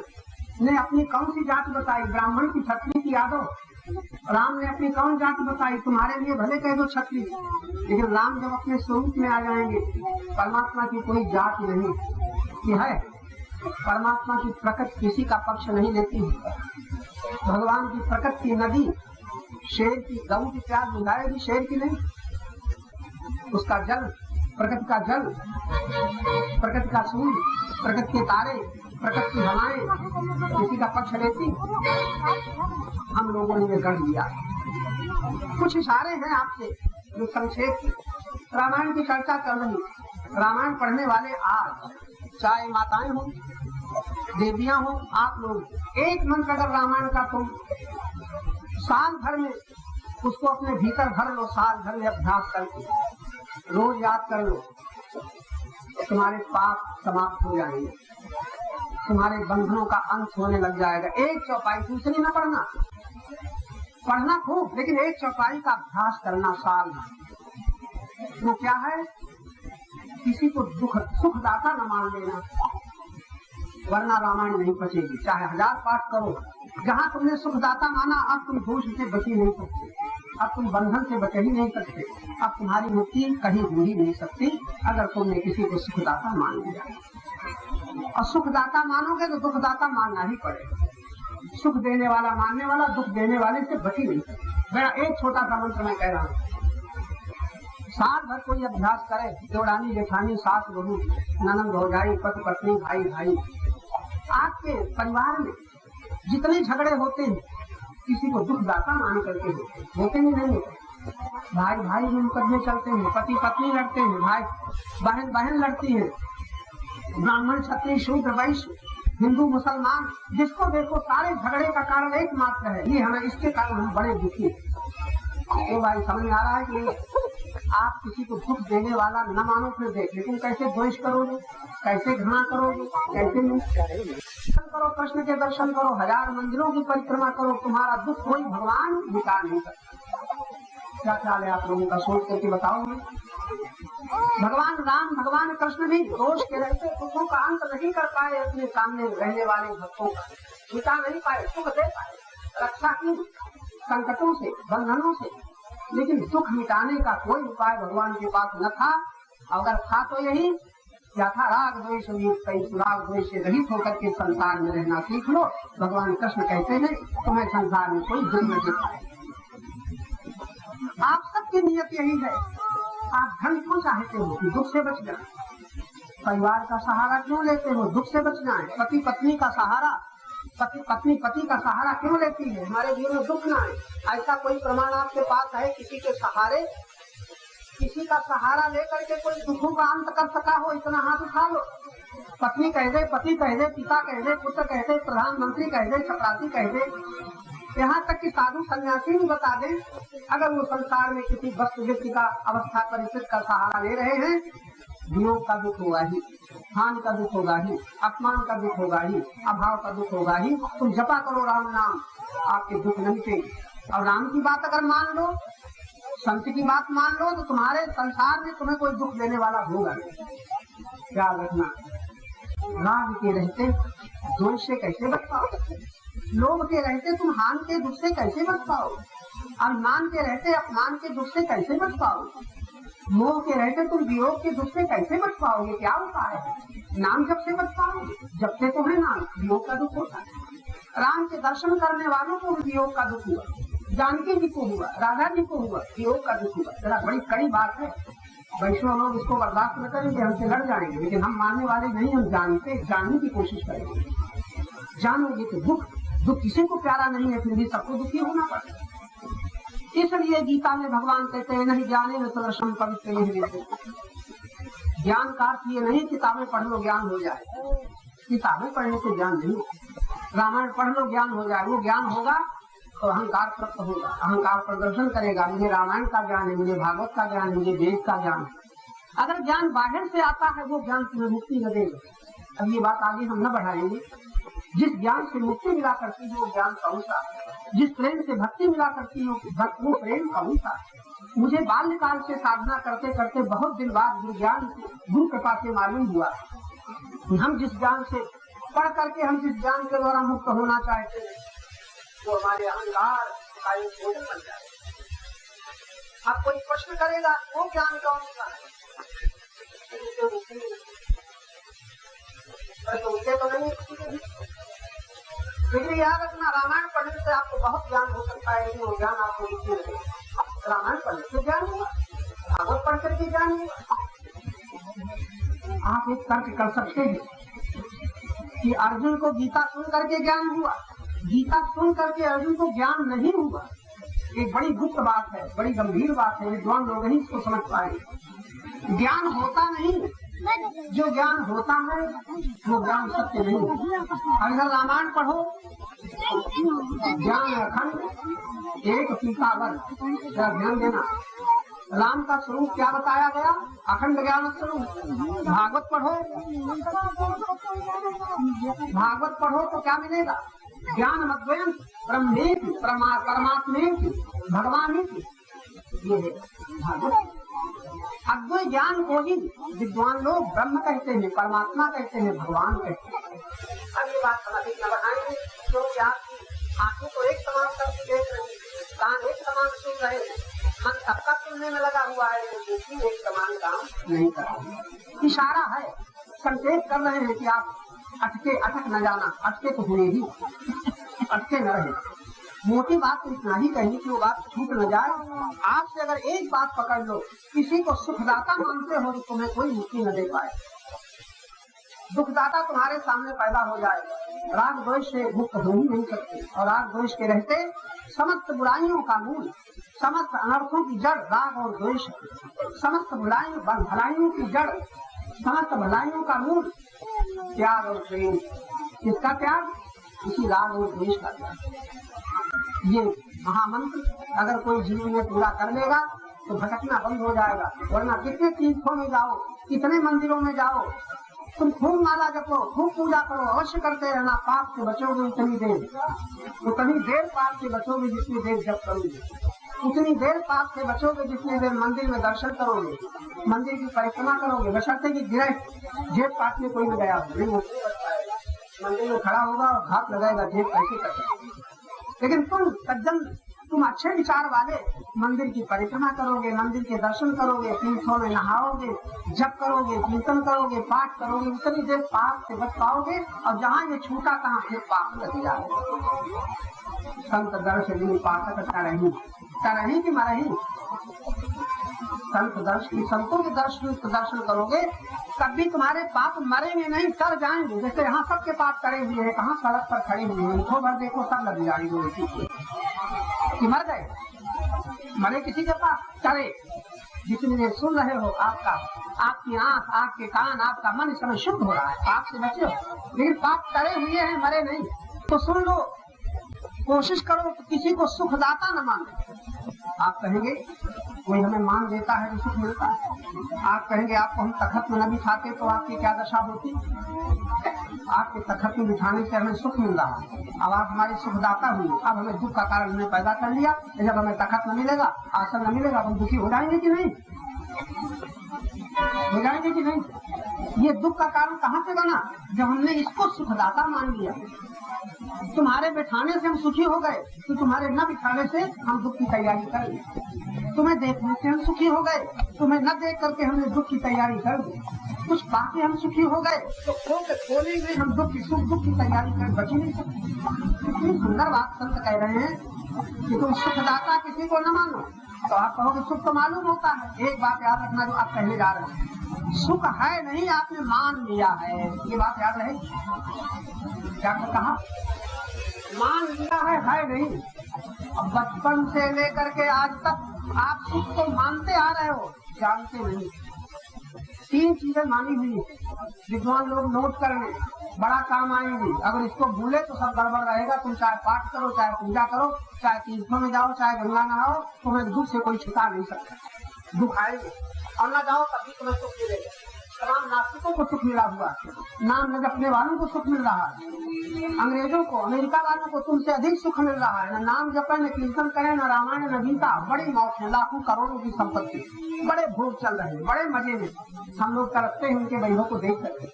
[SPEAKER 2] ने अपनी कौन सी जाति बताई? ब्राह्मण की, क्षत्रिय की, यादव। राम ने अपनी कौन जाति बताई? तुम्हारे लिए भले कह दो क्षत्रिय, लेकिन राम जब अपने स्वरूप में आ जाएंगे, परमात्मा की कोई जाति नहीं कि है। परमात्मा की प्रकृति किसी का पक्ष नहीं लेती है। भगवान की प्रकृति की नदी शेर की, गऊ की प्यास बुझाएगी, शेर की नहीं। उसका जल, प्रकृति का जल, प्रकृति का सूर्य, प्रकृति के तारे, प्रकृति की हवाएं किसी का पक्ष लेती? हम लोगों ने गढ़ लिया। कुछ इशारे हैं आपसे जो संक्षेप रामायण की चर्चा कर रही। रामायण पढ़ने वाले आज चाहे माताएं हो, देवियां हो, आप लोग एक मंत्र अगर रामायण का तुम साल भर में उसको अपने भीतर भर लो, साल भर में अभ्यास करके रोज याद कर लो, तुम्हारे पाप समाप्त हो जाएंगे, तुम्हारे बंधनों का अंत होने लग जाएगा। एक चौपाई, दूसरी न पढ़ना, पढ़ना खूब, लेकिन एक चौपाई का अभ्यास करना साल में। वो क्या है? किसी को दुख सुखदाता न मान लेना, वरना रामायण नहीं पचेगी। चाहे 1000 पाठ करो, जहाँ तुमने सुखदाता माना, अब तुम दोष से बच ही नहीं सकते, अब तुम बंधन से बच ही नहीं सकते, अब तुम्हारी मुक्ति कहीं हो ही नहीं सकती अगर तुमने किसी को सुखदाता मान लिया। और सुखदाता मानोगे तो दुखदाता मानना ही पड़ेगा। सुख देने वाला मानने वाला दुख देने वाले से बच ही नहीं सकता। मेरा एक छोटा सा मंत्र मैं कह रहा हूँ, साल भर कोई अभ्यास करे, देवरानी जेठानी, सास बहू, ननंद भौजाई, पति पत्नी, भाई भाई, आपके परिवार में जितने झगड़े होते हैं किसी को दुखदाता मान करके होते ही नहीं होते। भाई भाई में मुकदमे चलते हैं, पति पत्नी लड़ते हैं, भाई बहन बहन लड़ती है, ब्राह्मण क्षत्रिय शूद्र वैश्य, हिंदू मुसलमान, जिसको देखो सारे झगड़े का कारण एकमात्र है ये हमें, इसके कारण हम बड़े दुखी हैं। तो भाई समझ में आ रहा है कि आप किसी को दुख देने वाला न मानो फिर देख, लेकिन कैसे द्वेष करोगे, कैसे घृणा करोगे, कैसे नहीं करो। कृष्ण के दर्शन करो, 1000 मंदिरों की परिक्रमा करो, तुम्हारा दुख कोई भगवान मिटा नहीं सकता। क्या ख्याल है आप लोगों का? सोच करके बताओ। भगवान राम, भगवान कृष्ण भी दोष के रहते दुखों का अंत नहीं कर पाए, अपने सामने रहने वाले भक्तों का मिटा नहीं पाए, सुख दे पाए, रक्षा की संकटों से, बंधनों से, लेकिन दुख मिटाने का कोई उपाय भगवान के पास न था। अगर था तो यही यथा राग द्वेष सुराग द्वेष से रहित होकर के संसार में रहना सीख लो। भगवान कृष्ण कहते हैं तुम्हें संसार में कोई दुख न दे पाए। आप सबकी नियत यही है, आप धन क्यों चाहते हो कि दुख से बच जाए? परिवार का सहारा क्यों लेते हो? दुख से बच जाए। पति पत्नी का सहारा, पत्नी पति का सहारा क्यों लेती है? हमारे जीवन में दुख ना आए। ऐसा कोई प्रमाण आपके पास है किसी के सहारे किसी का सहारा लेकर के कोई दुखों का अंत कर सका हो, इतना हाथ उठा लो। पत्नी कह दे, पति कह दे, पिता कह दे, पुत्र कह दे, प्रधानमंत्री कह दे, चपरासी कह दे, यहाँ तक कि साधु सन्यासी भी बता दे, अगर वो संसार में किसी वस्तु व्यक्ति का अवस्था परिस्थिति का सहारा ले रहे हैं, वियोग का दुख होगा ही, हानि का दुख होगा ही, अपमान का दुख होगा ही, अभाव का दुख होगा ही। तुम जपा करो राम नाम, आपके दुख नहीं थे। और राम की बात अगर मान लो, संत की बात मान लो, तो तुम्हारे संसार में तुम्हें कोई दुख देने वाला होगा नहीं। याद रखना, राग के रहते द्वेष से कैसे बच पाओ, लोभ के रहते तुम हान के दुख से कैसे बच पाओ, अभिमान के रहते अपमान के दुख से कैसे बच पाओ, मोह के रहते तुम वियोग के दुख से कैसे बच पाओगे। क्या उपाय है? नाम जब से बच पाओगे, जब से तुम्हें नाम वियोग का दुख होता है। राम के दर्शन करने वालों को वियोग का दुख हुआ, जानकी जी को हुआ, राधा जी को हुआ, वियोग का दुख हुआ। जरा बड़ी कड़ी बात है, वैष्णव लोग इसको बर्दाश्त न करेंगे, हमसे लड़ जाएंगे, लेकिन हम मानने वाले नहीं, हम जानने की कोशिश करेंगे। जानोगे तो दुख किसी को प्यारा नहीं है, फिर भी सबको दुखी होना पड़ता है। इसलिए गीता में भगवान कहते हैं, नहीं ज्ञाने न सदृशम पवित्र नहीं देते। ज्ञान का अर्थ ये नहीं किताबें पढ़ लो ज्ञान हो जाए, किताबें पढ़ने से ज्ञान नहीं। रामायण पढ़ लो ज्ञान हो जाए, वो ज्ञान होगा तो अहंकार प्राप्त होगा, अहंकार प्रदर्शन करेगा, मुझे रामायण का ज्ञान है, मुझे भागवत का ज्ञान है, मुझे वेद का ज्ञान है। अगर ज्ञान बाहर से आता है, वो ज्ञान तुम्हें मुक्ति न देगा। अब ये बात आगे हम न बढ़ाएंगे। जिस ज्ञान से मुक्ति मिला करती है वो ज्ञान कौन सा, जिस प्रेम से भक्ति मिला करती है वो प्रेम कौन सा। मुझे बाल्यकाल से साधना करते करते बहुत दिन बाद गुरु कृपा से मालूम हुआ, हम जिस ज्ञान से पढ़ करके हम जिस ज्ञान के द्वारा मुक्त होना चाहते हैं, वो हमारे अहंकार का एक भोजन बन जाए। अब कोई प्रश्न करेगा वो ज्ञान कौन सा है, तो नहीं। लेकिन याद रखना, रामायण पढ़ने से आपको बहुत ज्ञान हो सकता है, लेकिन वो ज्ञान आपको रुचि नहीं। रामायण पढ़ने से ज्ञान हुआ, भागवत पढ़ करके ज्ञान हुआ। आप एक तर्क कर सकते हैं कि अर्जुन को गीता सुन करके ज्ञान हुआ, गीता सुन करके अर्जुन को ज्ञान नहीं हुआ। एक बड़ी गुप्त बात है, बड़ी गंभीर बात है, विद्वान लोग ही इसको समझ पाएंगे। ज्ञान होता नहीं, जो ज्ञान होता है वो ज्ञान सत्य नहीं। अगर रामायण पढ़ो, ज्ञान अखंड एक सीतावर, ध्यान देना, राम का स्वरूप क्या बताया गया, अखंड ज्ञान स्वरूप। भागवत पढ़ो तो क्या मिलेगा, ज्ञान मद्वयम ब्रह्मे परमात्मे भगवान। ये है भागवत। अद्वैत ज्ञान को ही विद्वान लोग ब्रह्म कहते हैं, परमात्मा कहते हैं, भगवान कहते हैं। अब ये बात हम अधिक न बढ़ाएंगे, क्योंकि आपकी आंखें तो एक समान करके देख रही है, कान एक समान सुन रहे हैं, मन सबका सुनने में लगा हुआ है, लेकिन एक समान काम नहीं कर रहे। इशारा है, संकेत कर रहे हैं कि आप अटक न जाना, अटके तो हुए ही, अटके न रहे। मोटी बात तो इतना ही कही कि वो बात छूट न जाए। आपसे अगर एक बात पकड़ लो, किसी को सुखदाता मानते हो तो तुम्हें कोई मुक्ति न दे पाए। दुखदाता तुम्हारे सामने पैदा हो जाए, राग द्वेष से मुक्त हो ही नहीं सकते। और राग द्वेष के रहते समस्त बुराइयों का मूल, समस्त अनर्थों की जड़ राग और द्वेष, समस्त भलाइयों की जड़, समस्त भलाइयों का मूल त्याग और प्रेम। किसका त्याग? इसी राग और द्वेष का त्याग। ये महामंत्र अगर कोई जीवन में पूरा कर लेगा तो भटकना बंद हो जाएगा। वरना कितने तीर्थों में जाओ, कितने मंदिरों में जाओ, तुम खूब माला जपो, खूब पूजा करो, अवश्य करते रहना, पाप से बचोगे उतनी देर पाप से बचोगे जितनी देर जप करोगे, उतनी देर पाप से बचोगे जितनी देर मंदिर में दर्शन करोगे, मंदिर की परिक्रमा करोगे। बशर्ते की जेब काटने कोई भी गया हो, नहीं मंदिर में खड़ा होगा और हाथ लगाएगा, जेब कैसे कटे। लेकिन तुम सज्जन, तुम अच्छे विचार वाले मंदिर की परिक्रमा करोगे, मंदिर के दर्शन करोगे, तीर्थों में नहाओगे, जप करोगे, कीर्तन करोगे, पाठ करोगे, उतनी देर पाप से बच पाओगे। और जहाँ ये छूटा तहाँ फिर पाप लग जाएगा। संत दर्शन पाठक तरही की मरही। संतों के दर्शन करोगे कभी तुम्हारे पाप मरेंगे नहीं, तर जाएंगे। जैसे यहाँ सबके पाप करे हुए हैं, कहाँ सड़क पर खड़े हुए हैं, थोड़ा भर देखो सब लग जाएंगे कि मर गए, मरे किसी के पास करे। जितनी देर सुन रहे हो आपका आपकी आंख, आपके कान, आपका मन इस समय शुद्ध हो रहा है, पाप से बचे हो। लेकिन पाप करे हुए हैं, मरे नहीं। तो सुन लो, कोशिश करो कि किसी को सुखदाता न मानो। आप कहेंगे कोई हमें मान देता है तो सुख मिलता है। आप कहेंगे आपको हम तखत में न बिठाते तो आपकी क्या दशा होती। आपके तखत में बिठाने से हमें सुख मिल रहा है, अब आप हमारे सुखदाता हुए, अब हमें दुख का कारण हमने पैदा कर लिया। जब हमें तखत न मिलेगा, आसन न मिलेगा, हम दुखी हो जाएंगे कि नहीं? हो जाएंगे कि नहीं? ये दुख का कारण कहाँ से बना? जब हमने इसको सुखदाता मान लिया। तुम्हारे बिठाने से हम सुखी हो गए, तो तुम्हारे न बिठाने से हम दुख की तैयारी कर ली। तुम्हें देखने से हम सुखी हो गए, तुम्हें न देख करके हमने दुख की तैयारी कर दी। कुछ पाके हम सुखी हो गए, तो खोले में हम दुख की तैयारी कर बच नहीं सकते। कितनी सुंदर बात संत कह रहे हैं कि तुम सुखदाता किसी को न मानो। तो आप कहोगे सुख तो मालूम होता है। एक बात याद रखना जो आप कहने जा रहे हैं, सुख है नहीं, आपने मान लिया है। ये बात याद रहे। क्या कहा? मान लिया है नहीं। अब बचपन से लेकर के आज तक आप सुख को मानते आ रहे हो, जानते नहीं। 3 चीजें मानी हुई है, विद्वान लोग नोट कर लें, बड़ा काम आएंगी। अगर इसको भूले तो सब गड़बड़ रहेगा। तुम चाहे पाठ करो, चाहे पूजा करो, चाहे तीर्थों में जाओ, चाहे गंगा नहाओ, तुम्हें दुख से कोई छुटा नहीं सकता। दुख आएंगे और न जाओ तभी तुम्हें सुख मिलेगा। तमाम नास्तिकों को सुख मिला हुआ, नाम न जपने वालों को सुख मिल रहा है। अंग्रेजों को, अमेरिका वालों को तुमसे अधिक सुख मिल रहा है। न नाम जपे, न कीर्तन करे, न रामायण, न गीता। बड़ी मौत है, लाखों करोड़ों की संपत्ति, बड़े भोग चल रहे हैं, बड़े मजे में हम लोग तरसते हैं उनके वैभव को देख करके।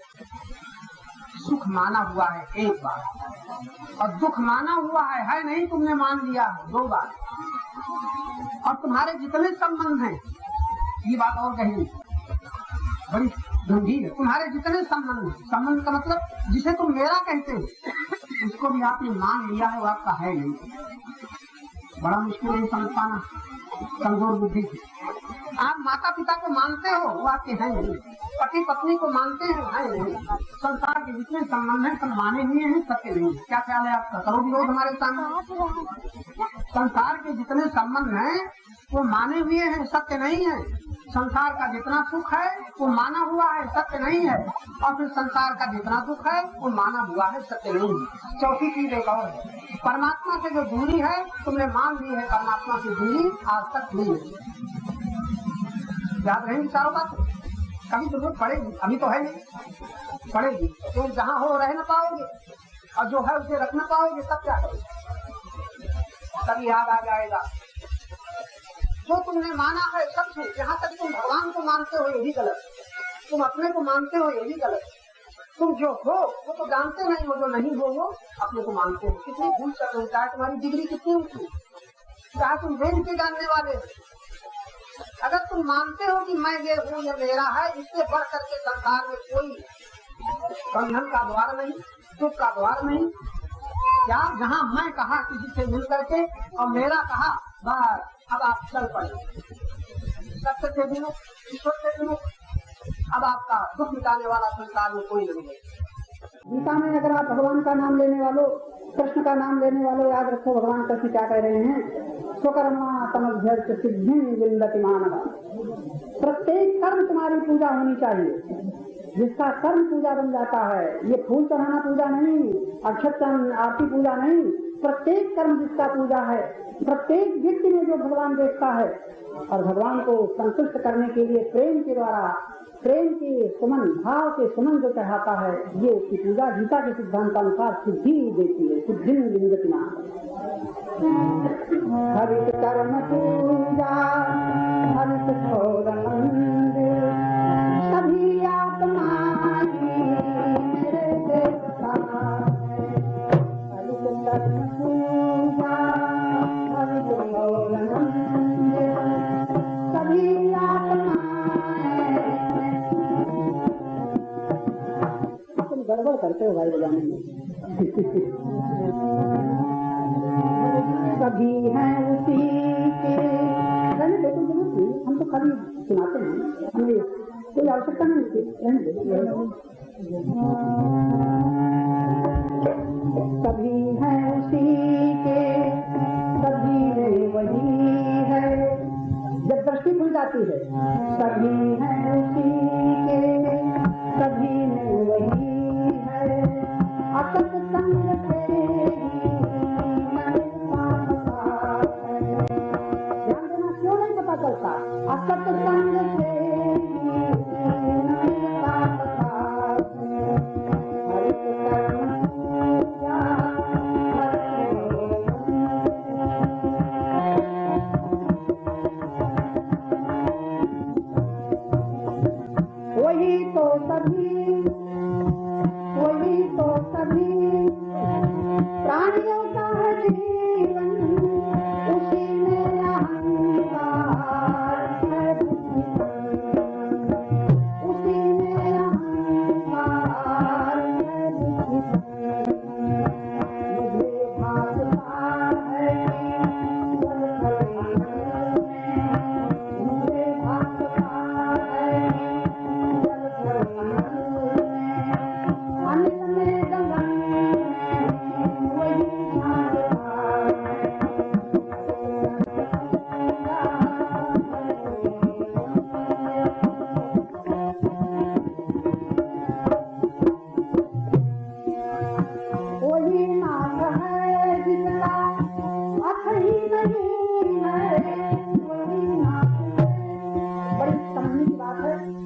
[SPEAKER 2] सुख माना हुआ है एक बार, और दुख माना हुआ है नहीं, तुमने मान लिया है 2 बार। और तुम्हारे जितने संबंध हैं, ये बात और कही बड़ी गंभीर है। तुम्हारे जितने संबंध का मतलब जिसे तुम मेरा कहते हो, उसको भी आपने मान लिया है, वो आपका है नहीं। बड़ा मुश्किल है समझ पाना, कमजोर बुद्धि से। आप माता पिता को मानते हो, वो आपके हैं नहीं। पति पत्नी को मानते हैं, है नहीं। संसार के जितने संबंध हैं सब माने हुए हैं, सत्य नहीं। क्या ख्याल है आपका? करो विरोध हमारे सामने। संसार के जितने संबंध हैं वो माने हुए हैं, सत्य नहीं है। संसार का जितना सुख है वो माना हुआ है, सत्य नहीं है। और फिर संसार का जितना दुख है वो माना हुआ है, सत्य नहीं है। चौथी चीज एक और है, परमात्मा से जो दूरी है तुमने मान ली है, परमात्मा से दूरी आज तक नहीं है। याद रहेंगी चारों बात। कभी जरूरत पड़ेगी, अभी तो है नहीं, पड़ेगी। तो जहाँ हो रह न पाओगे, और जो है उसे रख न पाओगे, तब क्या करोगे? तभी याद आ जाएगा जो तुमने माना है सबसे। यहाँ तक तुम भगवान को मानते हो यही गलत, तुम अपने को मानते हो यही गलत। तुम जो हो वो तो जानते नहीं हो, जो नहीं हो वो अपने को मानते हो। कितनी भूल कर रहे हो, चाहे तुम्हारी डिग्री कितनी ऊंची, चाहे तुम वेद के जानने वाले हो, अगर तुम मानते हो कि मैं ये हूँ, ये मेरा है, इससे बढ़ करके संसार में कोई बंधन का द्वार नहीं, दुख का द्वार नहीं। क्या जहाँ मैं कहा किसी से मिल करके और मेरा कहा, बस अब आप चल पड़े सत्य से मिलो, ईश्वर से मिलो, अब आपका दुख मिटाने वाला संसार में कोई नहीं है। गीता में अगर आप भगवान का नाम लेने वालों, कृष्ण का नाम लेने वालों, याद रखो भगवान कृष्ण क्या कह रहे हैं, स्वकर्मा तमभ्यर्थ सिद्धिं विन्दति मानवः। प्रत्येक कर्म तुम्हारी पूजा होनी चाहिए। जिसका कर्म पूजा बन जाता है, ये फूल चढ़ाना पूजा नहीं, अक्षत आरती पूजा नहीं, प्रत्येक कर्म जिसका पूजा है, प्रत्येक व्यक्ति में जो भगवान देखता है और भगवान को संतुष्ट करने के लिए प्रेम के द्वारा, प्रेम के सुमन, भाव के सुमन जो चढ़ाता है, ये उसकी पूजा गीता के सिद्धांत का अनुसार सिद्धि देती है। सिद्धिं विन्दति हरित कर्म पूजा हरित घोर मंदिर, सभी आत्मा मेरे देवता। हरित कर्म पूजा हरित घोर मंदिर, सभी आत्मा। तुम गड़बड़ करते हो भाई बजाने में। सभी हैं उसी के, रहने दे, तुम जरूरत नहीं, हम तो खाली सुनाते हैं, हमें कोई आवश्यकता नहीं होती, रहने दे। सभी हैं उसी के, सभी में वही है। जब दृष्टि खुल जाती आती है, सभी हैं उसी के, सभी में वही है, असत संग से ध्यान देना, क्यों नहीं पता चलता? असत संग से प्राणियों का है जीवन, उसी में अहंकार है, उसी में अहंकार है। मुझे भासता है जल थल मुझे भासता है जल थल अनिल में गगन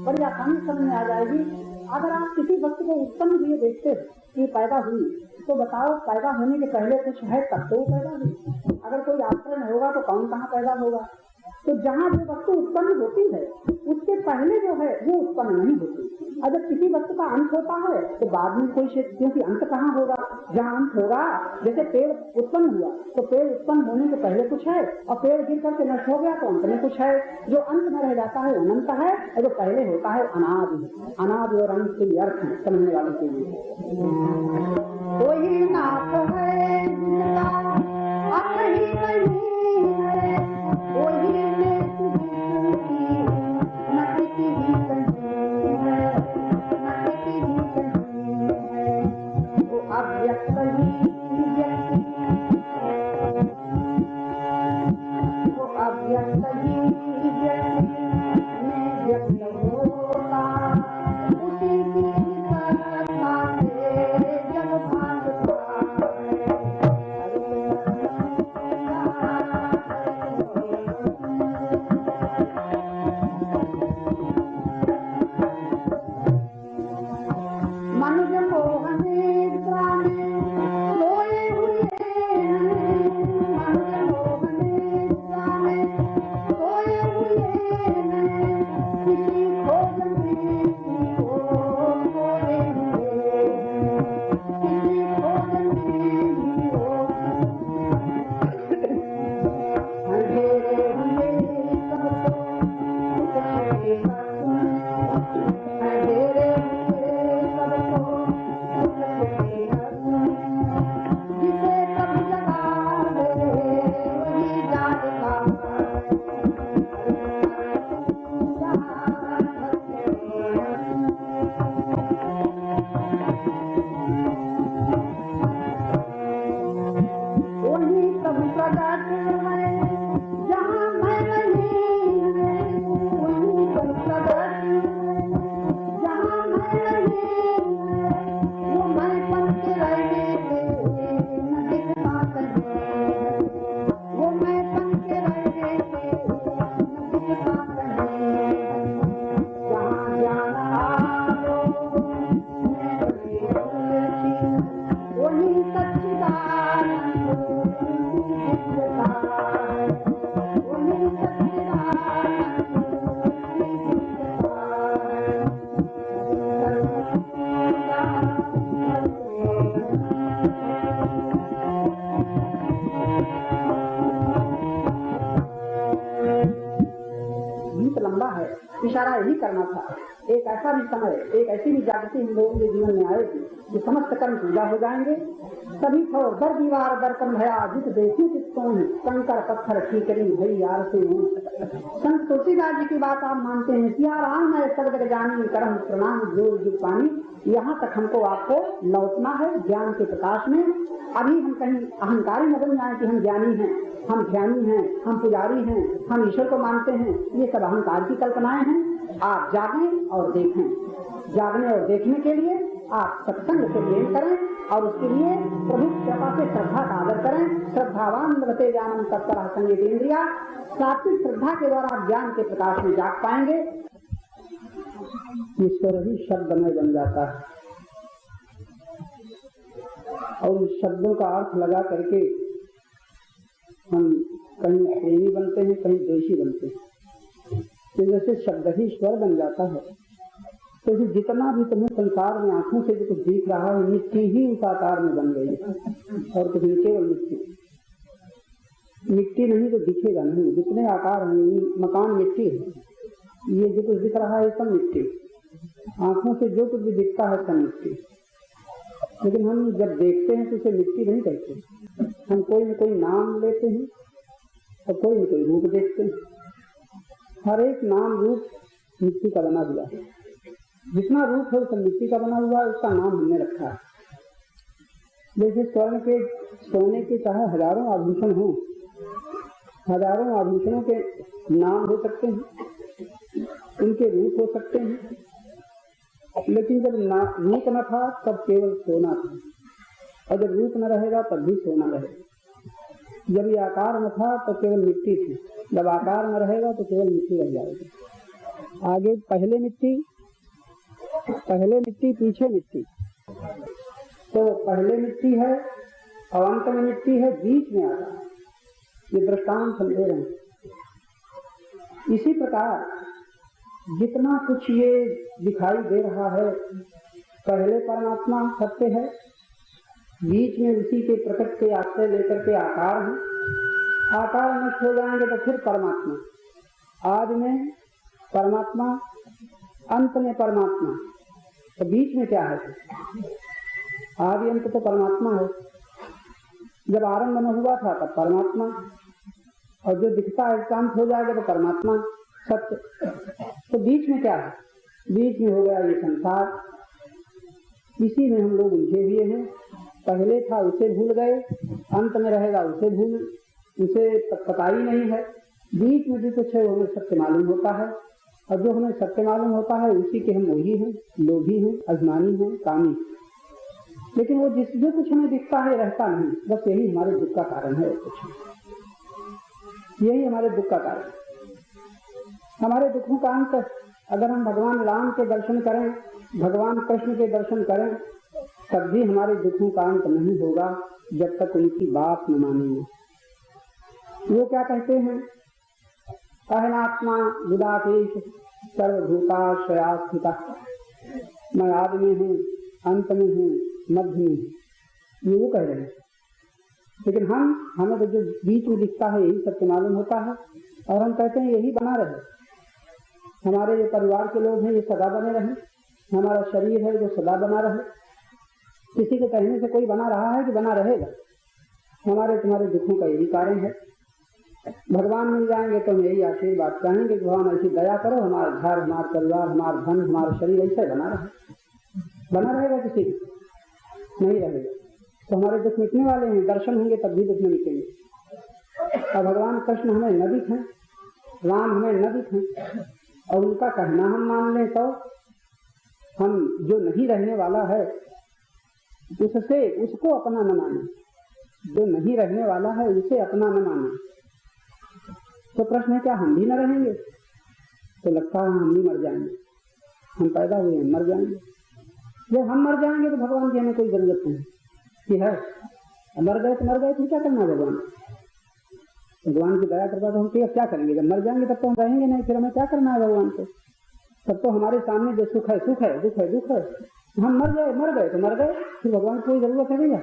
[SPEAKER 2] बड़ी आसानी समझ में आ जाएगी। अगर आप किसी वस्तु को उत्पन्न हुए देखते हो कि पैदा हुई, तो बताओ पैदा होने के पहले कुछ है तब तो वो पैदा हुई। अगर कोई आश्रय होगा तो कौन कहाँ पैदा होगा? तो जहाँ जो वस्तु उत्पन्न होती है उसके पहले जो है वो उत्पन्न नहीं होती। अगर किसी वस्तु का अंत होता है तो बाद में कोई क्षेत्र, क्योंकि अंत कहाँ होगा? जहाँ अंत होगा, जैसे पेड़ उत्पन्न हुआ तो पेड़ उत्पन्न होने के पहले कुछ है और पेड़ गिर करके नष्ट हो गया तो अंत में कुछ है। जो अंत में रह जाता है अनंत है और जो पहले होता है अनादि। अनादि और अंत के अर्थ है समझने वालों के लिए। कोई नाथ है जिनका अंत ही नहीं है, कोई अव्यक्त ही व्यक्ति, वो अव्यक्त ही व्यक्ति में व्यक्त होता, उसी की कथा से जब भासता
[SPEAKER 1] करना था। एक ऐसा भी समय, एक ऐसी भी जागृति हम लोगों के जीवन में आएगी कि समस्त कर्म पूजा हो जाएंगे। सभी छोड़ दर दीवार दर्पण भया जित देखी चित्तों कंकर पत्थर ठीकरी भई यार से संत तुलसीदास जी की बात आप मानते हैं कि यार राम है सगदग जानी करम प्रणाम जोर जुग पानी। यहाँ तक हमको आपको लौटना है ज्ञान के प्रकाश में। अभी हम कहीं अहंकारी न बन जाए कि हम ज्ञानी हैं, हम ध्यानी हैं, हम पुजारी हैं, हम ईश्वर को मानते हैं। ये सब अहंकार की कल्पनाएं हैं। आप जागें और देखें। जागने और देखने के लिए आप सत्संग से प्रेम करें और उसके लिए प्रभु कृपा से श्रद्धा का आदर करें। श्रद्धावान बते ज्ञानम तत्परः संयेतेन्द्रिया। सात्विक श्रद्धा के द्वारा आप ज्ञान के प्रकाश में जाग पाएंगे। ईश्वर ही शब्द में बन जाता है और उस शब्दों का अर्थ लगा करके हम कहीं प्रेमी बनते हैं, कहीं द्वेषी बनते हैं। तो जैसे शब्द ही ईश्वर बन जाता है तो जितना भी तुम्हें संसार में आंखों से जो कुछ दिख रहा है मिट्टी ही उस आकार में बन गई है और कुछ नहीं, केवल मिट्टी। मिट्टी नहीं तो दिखेगा नहीं। जितने आकार हैं, मकान मिट्टी है, ये जो कुछ दिख रहा है सब मिट्टी। आंखों से जो कुछ भी दिखता है सब मिट्टी। लेकिन हम जब देखते हैं तो उसे मिट्टी नहीं कहते। हम कोई न कोई नाम लेते हैं और कोई न कोई रूप देखते हैं। हर एक नाम रूप मिट्टी का बना हुआ है। जितना रूप है उसका मिट्टी का बना हुआ है, उसका नाम हमने रखा है। जैसे स्वर्ण के, सोने के चाहे हजारों आभूषण हो, हजारों आभूषणों के नाम हो सकते हैं, उनके रूप हो सकते हैं, लेकिन जब रूप न था तब केवल सोना था, और जब रूप न रहेगा तब भी सोना रहेगा। जब ये आकार न था तो केवल मिट्टी थी, जब आकार न रहेगा तो केवल मिट्टी रह जाएगी। आगे पहले मिट्टी पीछे मिट्टी। तो पहले मिट्टी है और अंत में मिट्टी है, बीच में आता है। ये दृष्टांत हम दे रहे हैं। इसी प्रकार जितना कुछ ये दिखाई दे रहा है, पहले परमात्मा सत्य है, बीच में उसी के प्रकट के आश्रय लेकर के आकार है। आकार नष्ट हो जाएंगे तो फिर परमात्मा, आज में परमात्मा, अंत में परमात्मा। तो बीच में क्या है? आदि अंत तो परमात्मा है। जब आरंभ न हुआ था तब परमात्मा, और जो दिखता है शांत हो जाएगा तो परमात्मा सत्य। तो बीच में क्या है? बीच में हो गया ये संसार। इसी में हम लोग उलझे हुए हैं। पहले था उसे भूल गए, अंत में रहेगा उसे पता ही नहीं है। बीच में भी कुछ है, हमें सत्य मालूम होता है, और जो हमें सत्य मालूम होता है उसी के हम मोही हैं, लोभी हैं, अभिमानी हैं, कामी। लेकिन वो जो कुछ हमें दिखता है रहता नहीं। बस यही हमारे दुख का कारण है, कुछ यही हमारे दुख का कारण। हमारे दुखों का अंत, अगर हम भगवान राम के दर्शन करें, भगवान कृष्ण के दर्शन करें, तब भी हमारे दुखों का अंत नहीं होगा जब तक उनकी बात न मानेंगे। वो क्या कहते हैं? अहनात्मा विदातेश सर्वभूताश्रया स्थितः। मैं आदि में हूँ, अंत में हूँ, मध्य में हूँ, ये वो कह रहे हैं। लेकिन हमें तो जो बीच में दिखता है यही सत्य मालूम होता है, और हम कहते हैं यही बना रहे। हमारे जो परिवार के लोग हैं ये सदा बने रहे, हमारा शरीर है जो सदा बना रहे। किसी के कहने से कोई बना रहा है कि बना रहेगा? हमारे तुम्हारे दुखों का यही कारण है। भगवान मिल जाएंगे तो हम यही आशीर्वाद चाहेंगे कि भगवान ऐसी दया करो, हमारा घर, हमारा परिवार, हमारा धन, हमारा शरीर ऐसे बना रहेगा? किसी नहीं रहेगा। तो हमारे दुख मिटने वाले हैं, दर्शन होंगे तब भी दुख में मिटेंगे। और भगवान कृष्ण हमें न दिखें, राम हमें न दिखें, और उनका कहना हम मान लें, तो हम जो नहीं रहने वाला है उसको अपना न माने। जो नहीं रहने वाला है उसे अपना न माने। तो प्रश्न है, क्या हम भी न रहेंगे? तो लगता है हम भी मर जाएंगे। हम पैदा हुए हैं, मर जाएंगे। जब हम मर जाएंगे तो भगवान की हमें कोई जरूरत नहीं कि है। मर गए तो क्या करना भगवान? भगवान की दया करता तो हम क्या करेंगे? जब मर जाएंगे तब तो हम रहेंगे नहीं, फिर हमें क्या करना है भगवान को? तब तो हमारे सामने जो सुख है सुख है, दुख है दुख है। हम मर गए तो मर गए, फिर भगवान को कोई जरूरत है भैया?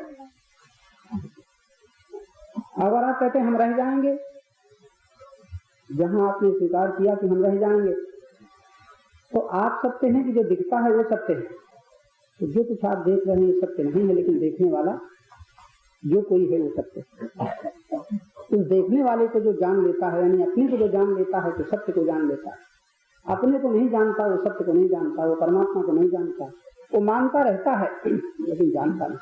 [SPEAKER 1] अगर आप कहते हैं हम रह जाएंगे, जहां आपने स्वीकार किया कि हम रह जाएंगे, तो आप सत्य हैं कि जो दिखता है वो सत्य है? तो जो कुछ आप देख रहे हैं सत्य नहीं है, लेकिन देखने वाला जो कोई है वो सत्य है। उस देखने वाले को जो जान लेता है, यानी अपने को जो जान लेता है तो सत्य को जान लेता है। अपने को नहीं जानता वो सत्य को नहीं जानता, वो परमात्मा को नहीं जानता। वो मानता रहता है लेकिन जानता नहीं।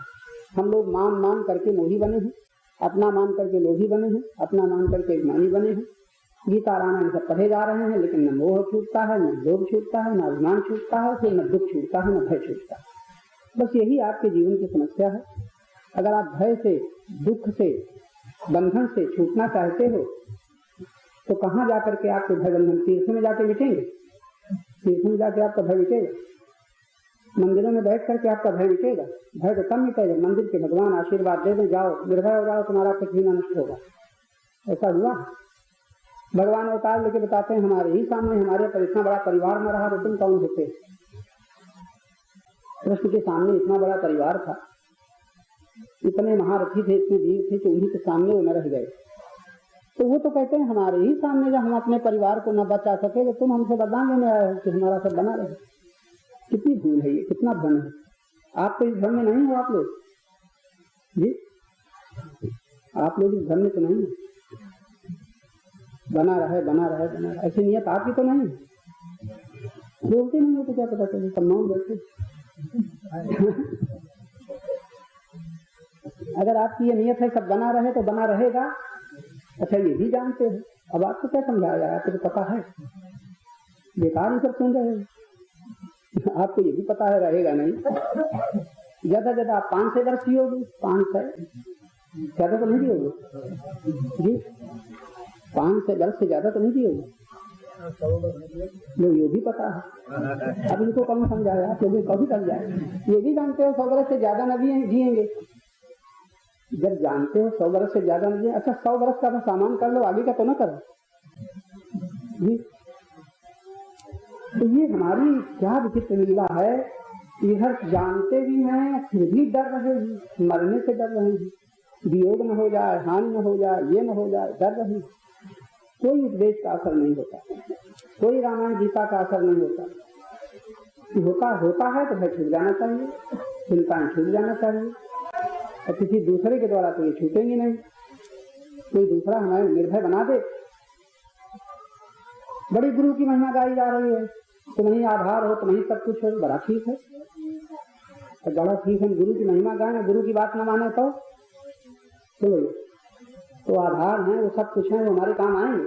[SPEAKER 1] हम लोग मान मान करके मोही बने हैं, अपना मान करके लोभी बने हैं, अपना मान करके अभिमानी बने हैं। गीता रामायण सब पढ़े जा रहे हैं, लेकिन न मोह छूटता है, न लोभ छूटता है, न अभिमान छूटता है, फिर न दुख छूटता है, न भय छूटता है। बस यही आपके जीवन की समस्या है। अगर आप भय से, दुख से, बंधन से छूटना चाहते हो तो कहाँ जाकर के आपके भय बंधन? तीर्थ में जाके मिटेंगे? तीर्थ में जाके आपका भय मिटेगा? मंदिरों में बैठ करके आपका भय मिटेगा? भय तो तब मिटेगा मंदिर के भगवान आशीर्वाद दे दें, जाओ निर्भय हो जाओ, तुम्हारा कुछ भी नष्ट होगा। ऐसा हुआ? भगवान अवतार लेके बताते हैं हमारे ही सामने हमारे पर इतना बड़ा परिवार न रहा तो तुम कौन होते? कृष्ण के सामने इतना बड़ा परिवार था, इतने महारथी थे, इतने वीर थे कि उन्हीं के सामने वो न रह गए। तो वो तो कहते हैं हमारे ही सामने जब हम अपने परिवार को न बचा सके तो तुम हमसे बदनाम लेने आए हो कि हमारा सब बना रहे। कितनी भूल है ये, कितना भ्रम है। आप तो इस भ्रम में नहीं हो आप लोग जी, आप लोग इस भ्रम में तो नहीं है। बना रहे बना रहे बना रहे, ऐसी नियत आपकी तो नहीं है। बोलते नहीं हो तो क्या पता चले, सब मौन बैठे। अगर आपकी ये नियत है सब बना रहे तो बना रहेगा। अच्छा ये भी जानते हो, अब आपको क्या समझाया जाए? आपको तो पता है, बेकार ही सब सुन रहे हो। आपको ये भी पता है रहेगा नहीं। ज्यादा ज्यादा आप 500 वर्ष जियोगे, 500 ज्यादा तो नहीं जियोगे जी, 500 वर्ष से ज्यादा तो नहीं जियोगे। ये भी पता है, अब इनको कौन समझाया? आप लोग कभी समझाए? ये भी जानते हो 100 वर्ष से ज्यादा न जिएंगे। जब जानते हो 100 वर्ष से ज्यादा नहीं, अच्छा 100 वर्ष का तो सामान कर लो, आगे का तो ना करो जी। तो ये हमारी क्या विचित्र लीला है, यह जानते भी हैं फिर भी डर रहे हैं, मरने से डर रहे हैं, वियोग न हो जाए, हानि न हो जाए, ये न हो जाए, डर रहे हैं। कोई उपदेश का असर नहीं होता, कोई रामायण गीता का असर नहीं होता। होता है तो भय छूट जाना चाहिए, चिंताएं छूट जाना चाहिए, और किसी दूसरे के द्वारा तो ये छूटेंगे नहीं। कोई दूसरा हमें निर्भय बना दे। बड़ी गुरु की महिमा गाई जा रही है, तुम ही आधार हो, तुम ही सब कुछ हो, बड़ा ठीक है, तो बड़ा ठीक है। गुरु की महिमा गाए, गुरु की बात न माने तो आधार है, वो सब कुछ है, वो हमारे काम आएंगे।